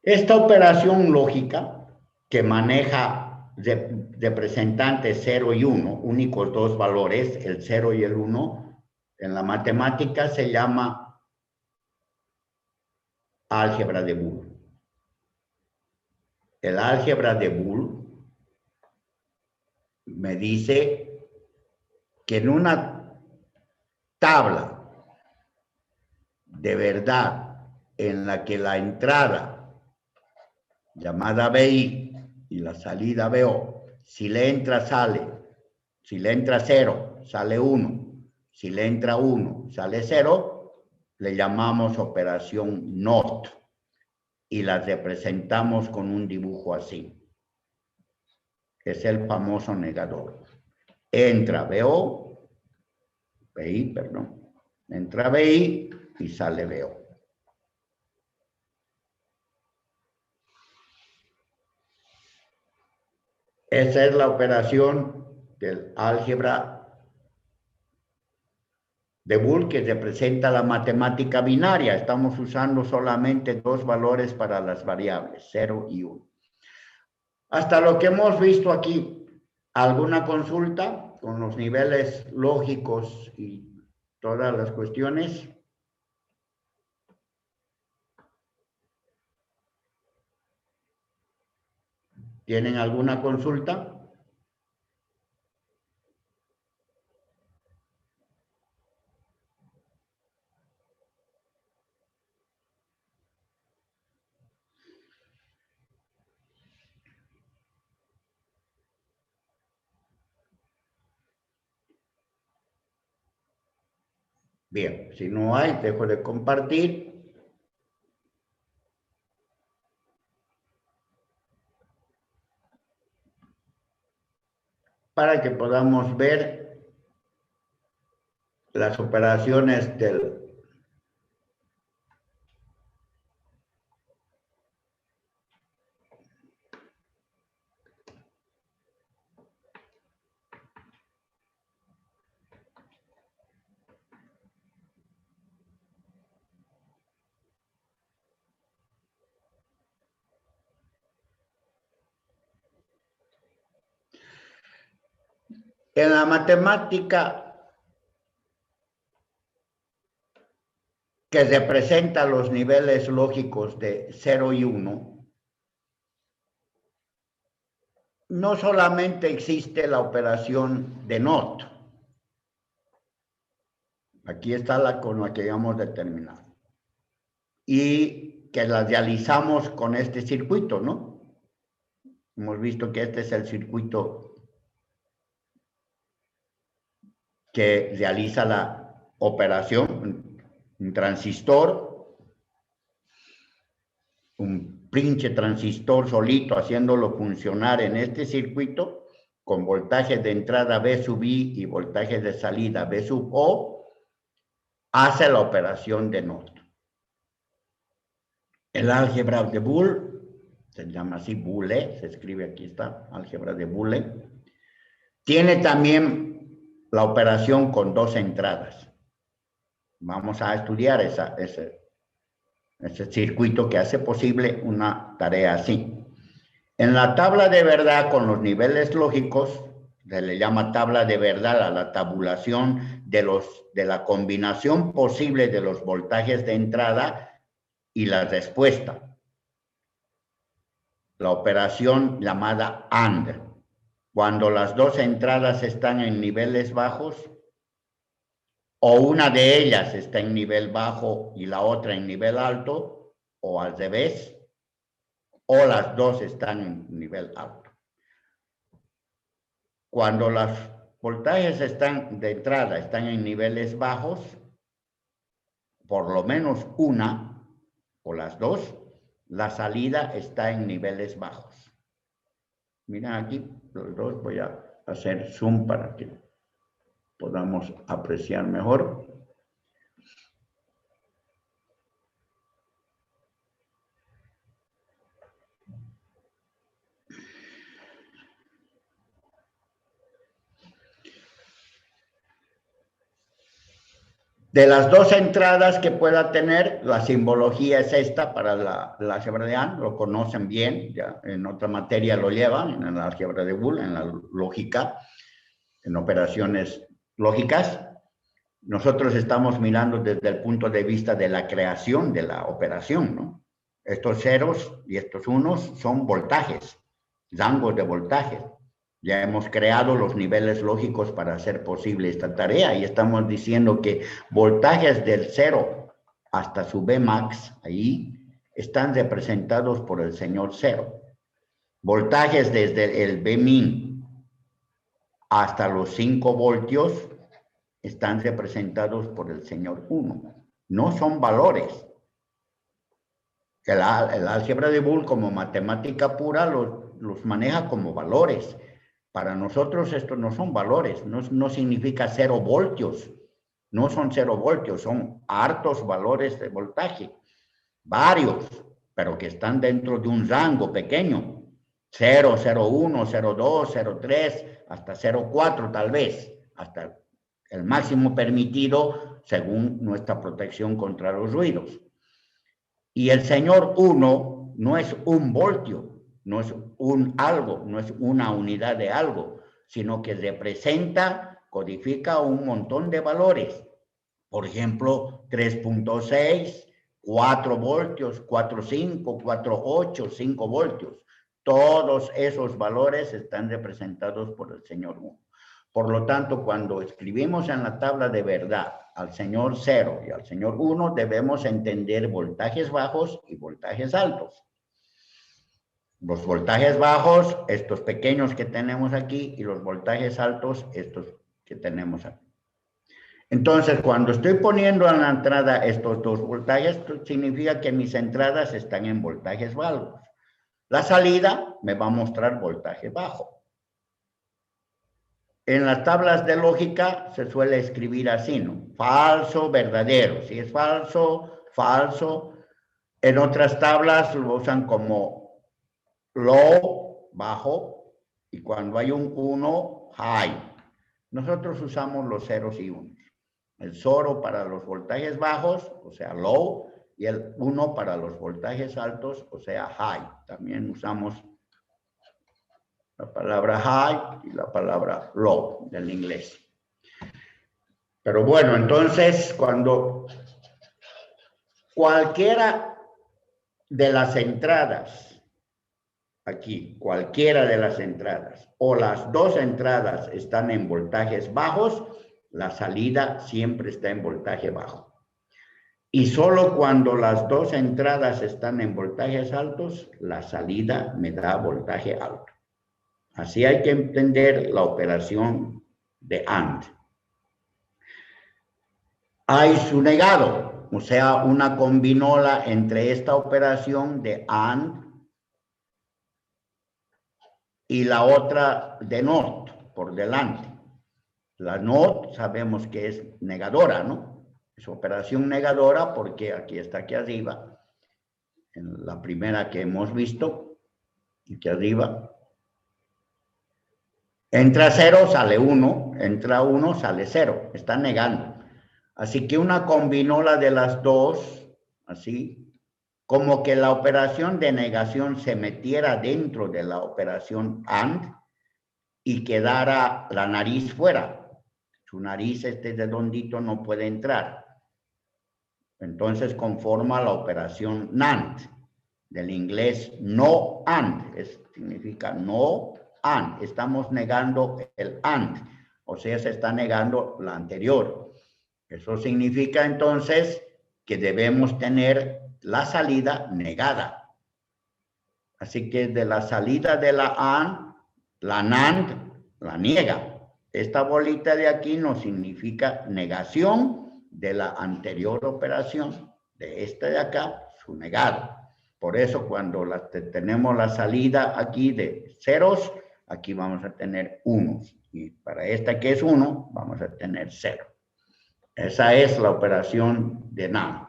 Esta operación lógica que maneja representantes 0 y 1, únicos dos valores, el 0 y el 1, en la matemática se llama álgebra de Boole. El álgebra de Boole me dice que en una tabla de verdad en la que la entrada llamada BI y la salida BO, si le entra sale, si le entra 0 sale 1, si le entra 1 sale 0, le llamamos operación NOT y la representamos con un dibujo así. Es el famoso negador. Entra BI, perdón. Entra BI y sale BO. Esa es la operación del álgebra de Boole que representa la matemática binaria. Estamos usando solamente dos valores para las variables, 0 y 1. Hasta lo que hemos visto aquí, ¿alguna consulta con los niveles lógicos y todas las cuestiones? ¿Tienen alguna consulta? Bien, si no hay, dejo de compartir. Para que podamos ver las operaciones del en la matemática que representa los niveles lógicos de 0 y 1, no solamente existe la operación de NOT. Aquí está la con la que habíamos determinado. Y que la realizamos con este circuito, ¿no? Hemos visto que este es el circuito que realiza la operación, un transistor, un pinche transistor solito haciéndolo funcionar en este circuito con voltajes de entrada V sub I y voltajes de salida V sub O, hace la operación de NOT. El álgebra de Boole, se llama así Boole, se escribe aquí está, álgebra de Boole, tiene también la operación con dos entradas. Vamos a estudiar ese circuito que hace posible una tarea así. En la tabla de verdad con los niveles lógicos, se le llama tabla de verdad a la tabulación de la combinación posible de los voltajes de entrada y la respuesta. La operación llamada AND. Cuando las dos entradas están en niveles bajos, o una de ellas está en nivel bajo y la otra en nivel alto, o al revés, o las dos están en nivel alto. Cuando los voltajes de entrada están en niveles bajos, por lo menos una o las dos, la salida está en niveles bajos. Miren aquí, los dos, voy a hacer zoom para que podamos apreciar mejor. De las dos entradas que pueda tener, la simbología es esta para la álgebra de AND, lo conocen bien, ya en otra materia lo llevan, en la álgebra de Boole, en la lógica, en operaciones lógicas. Nosotros estamos mirando desde el punto de vista de la creación de la operación, ¿no? Estos ceros y estos unos son voltajes, rangos de voltajes. Ya hemos creado los niveles lógicos para hacer posible esta tarea y estamos diciendo que voltajes del 0 hasta su Vmax, ahí, están representados por el señor 0. Voltajes desde el Vmin hasta los 5 voltios están representados por el señor 1. No son valores. El álgebra de Boole como matemática pura los maneja como valores. Para nosotros estos no son valores, no significa 0 voltios, no son 0 voltios, son hartos valores de voltaje, varios, pero que están dentro de un rango pequeño, 0, 0,1, 0,2, 0,3, hasta 0,4 tal vez, hasta el máximo permitido según nuestra protección contra los ruidos. Y el señor 1 no es un voltio, no es un algo, no es una unidad de algo, sino que representa, codifica un montón de valores. Por ejemplo, 3.6, 4 voltios, 4.5, 4.8, 5 voltios. Todos esos valores están representados por el señor 1. Por lo tanto, cuando escribimos en la tabla de verdad al señor 0 y al señor 1, debemos entender voltajes bajos y voltajes altos. Los voltajes bajos, estos pequeños que tenemos aquí, y los voltajes altos, estos que tenemos aquí. Entonces, cuando estoy poniendo en la entrada estos dos voltajes, esto significa que mis entradas están en voltajes bajos. La salida me va a mostrar voltaje bajo. En las tablas de lógica se suele escribir así, ¿no? Falso, verdadero. Si es falso, falso. En otras tablas lo usan como low, bajo, y cuando hay un 1, high. Nosotros usamos los ceros y unos. El 0 para los voltajes bajos, o sea, low, y el 1 para los voltajes altos, o sea, high. También usamos la palabra high y la palabra low del inglés. Pero bueno, entonces, cuando cualquiera de las entradas, aquí, cualquiera de las entradas, o las dos entradas están en voltajes bajos, la salida siempre está en voltaje bajo. Y solo cuando las dos entradas están en voltajes altos, la salida me da voltaje alto. Así hay que entender la operación de AND. Hay su negado, o sea, una combinola entre esta operación de AND y la otra de NOT por delante. La NOT sabemos que es negadora, ¿no? Es operación negadora porque aquí está aquí arriba, en la primera que hemos visto, aquí arriba. Entra 0, sale 1, entra 1, sale 0, está negando. Así que una combinola de las dos, así, como que la operación de negación se metiera dentro de la operación AND y quedara la nariz fuera. Su nariz, este redondito, no puede entrar. Entonces conforma la operación NAND, del inglés no AND, significa no AND, estamos negando el AND, o sea, se está negando la anterior. Eso significa entonces que debemos tener la salida negada. Así que de la salida de la AND, la NAND la niega. Esta bolita de aquí nos significa negación de la anterior operación, de esta de acá, su negado. Por eso cuando tenemos la salida aquí de ceros, aquí vamos a tener unos. Y para esta que es 1, vamos a tener 0. Esa es la operación de NAND.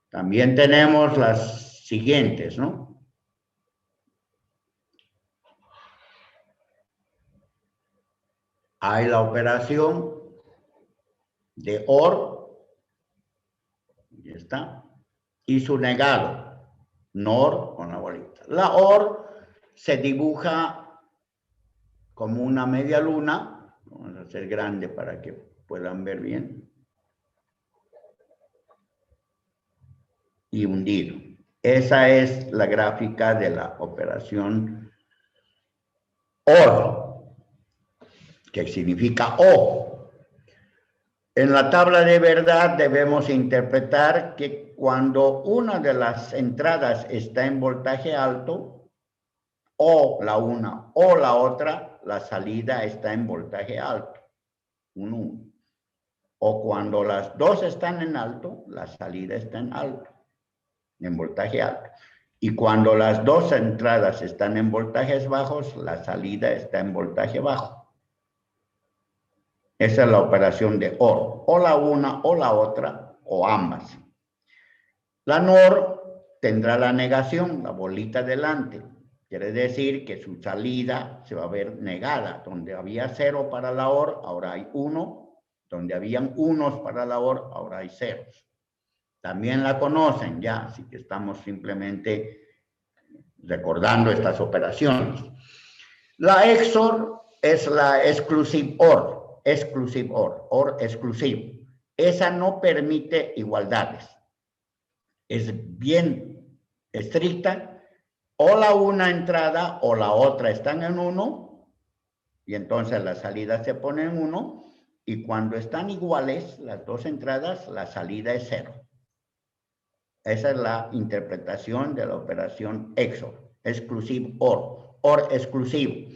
También tenemos las siguientes, ¿no? Hay la operación de OR, ya está, y su negado, NOR con la bolita. La OR se dibuja como una media luna, vamos a hacer grande para que puedan ver bien, y hundido. Esa es la gráfica de la operación OR, que significa O. En la tabla de verdad debemos interpretar que cuando una de las entradas está en voltaje alto, o la una o la otra, la salida está en voltaje alto, 1. O cuando las dos están en alto, la salida está en alto, en voltaje alto. Y cuando las dos entradas están en voltajes bajos, la salida está en voltaje bajo. Esa es la operación de OR, o la una o la otra, o ambas. La NOR tendrá la negación, la bolita delante. Quiere decir que su salida se va a ver negada. Donde había 0 para la OR, ahora hay 1. Donde habían unos para la OR, ahora hay ceros. También la conocen ya, así que estamos simplemente recordando estas operaciones. La XOR es la exclusive OR, OR exclusivo. Esa no permite igualdades. Es bien estricta, o la una entrada o la otra están en 1, y entonces la salida se pone en 1, y cuando están iguales las dos entradas, la salida es 0. Esa es la interpretación de la operación XOR, exclusive OR exclusivo.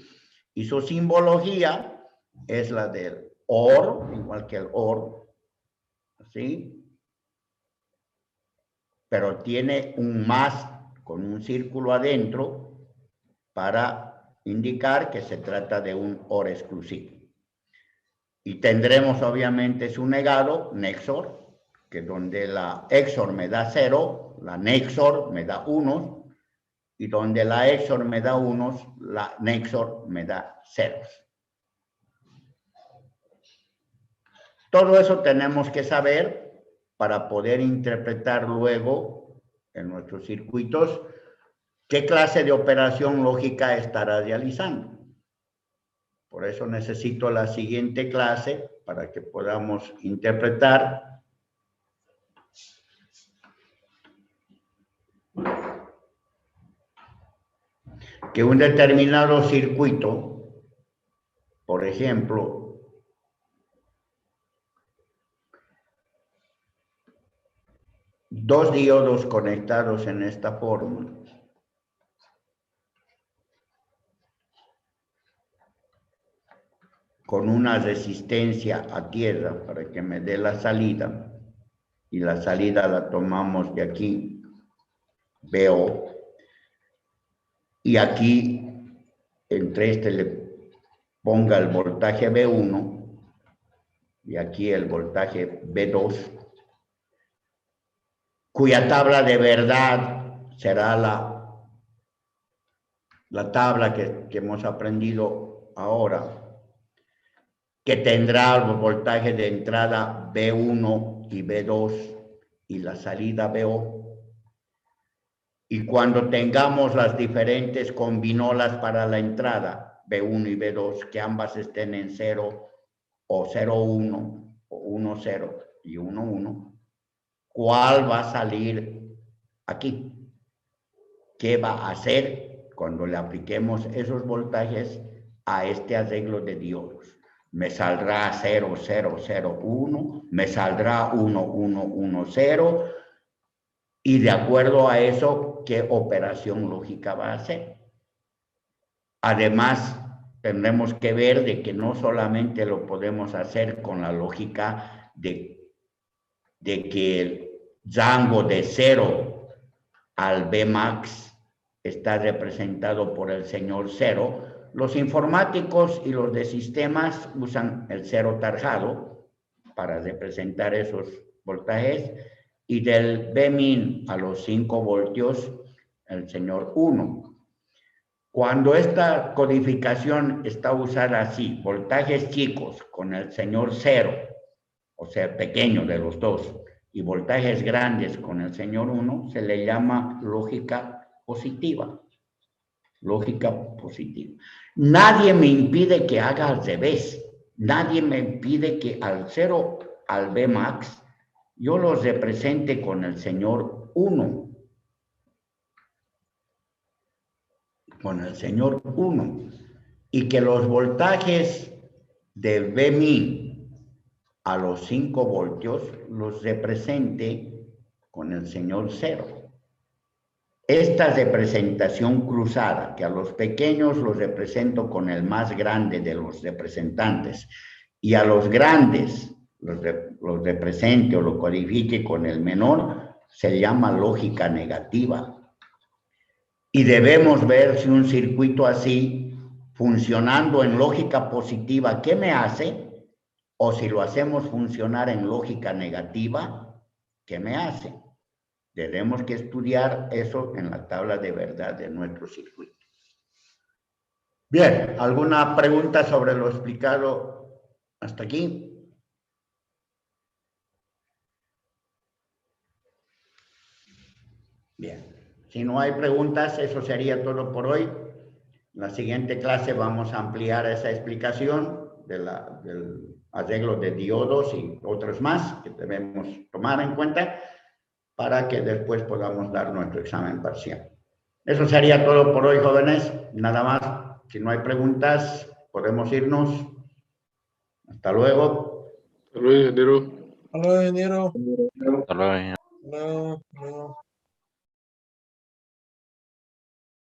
Y su simbología es la del OR, igual que el OR, ¿sí? Pero tiene un más con un círculo adentro para indicar que se trata de un OR exclusivo. Y tendremos obviamente su negado, NEXOR, que donde la XOR me da 0, la NEXOR me da 1, y donde la XOR me da 1, la NEXOR me da 0. Todo eso tenemos que saber para poder interpretar luego en nuestros circuitos qué clase de operación lógica estará realizando. Por eso necesito la siguiente clase para que podamos interpretar que un determinado circuito, por ejemplo, dos diodos conectados en esta forma, con una resistencia a tierra para que me dé la salida, y la salida la tomamos de aquí, BO, y aquí entre este le ponga el voltaje B1 y aquí el voltaje B2, cuya tabla de verdad será la tabla que hemos aprendido ahora, que tendrá el voltaje de entrada B1 y B2 y la salida BO. Y cuando tengamos las diferentes combinolas para la entrada, B1 y B2, que ambas estén en 0 o 0,1 o 1,0 y 1,1, ¿cuál va a salir aquí? ¿Qué va a hacer cuando le apliquemos esos voltajes a este arreglo de diodos? Me saldrá 0, 0, 0, 1, me saldrá 1, 1, 1, 0, y de acuerdo a eso, ¿qué operación lógica va a hacer? Además, tendremos que ver de que no solamente lo podemos hacer con la lógica de que el rango de 0 al Bmax está representado por el señor 0. Los informáticos y los de sistemas usan el 0 tarjado para representar esos voltajes, y del Bmin a los 5 voltios el señor 1. Cuando esta codificación está usada así, voltajes chicos con el señor 0, o sea, pequeño de los dos, y voltajes grandes con el señor 1, se le llama lógica positiva. Lógica positiva. Nadie me impide que haga al revés. Nadie me impide que al 0 al Bmax yo los represente con el señor 1. Con el señor 1. Y que los voltajes de Bmin a los 5 voltios los represente con el señor 0. Esta representación cruzada, que a los pequeños los represento con el más grande de los representantes, y a los grandes los represente o lo codifique con el menor, se llama lógica negativa. Y debemos ver si un circuito así, funcionando en lógica positiva, ¿qué me hace? O si lo hacemos funcionar en lógica negativa, ¿qué me hace? Tenemos que estudiar eso en la tabla de verdad de nuestro circuito. Bien, ¿alguna pregunta sobre lo explicado hasta aquí? Bien, si no hay preguntas, eso sería todo por hoy. En la siguiente clase vamos a ampliar esa explicación del arreglo de diodos y otros más que debemos tomar en cuenta para que después podamos dar nuestro examen parcial. Eso sería todo por hoy, jóvenes. Nada más. Si no hay preguntas, podemos irnos. Hasta luego. Hasta luego, ingeniero. Hola, ingeniero. Hasta luego. No.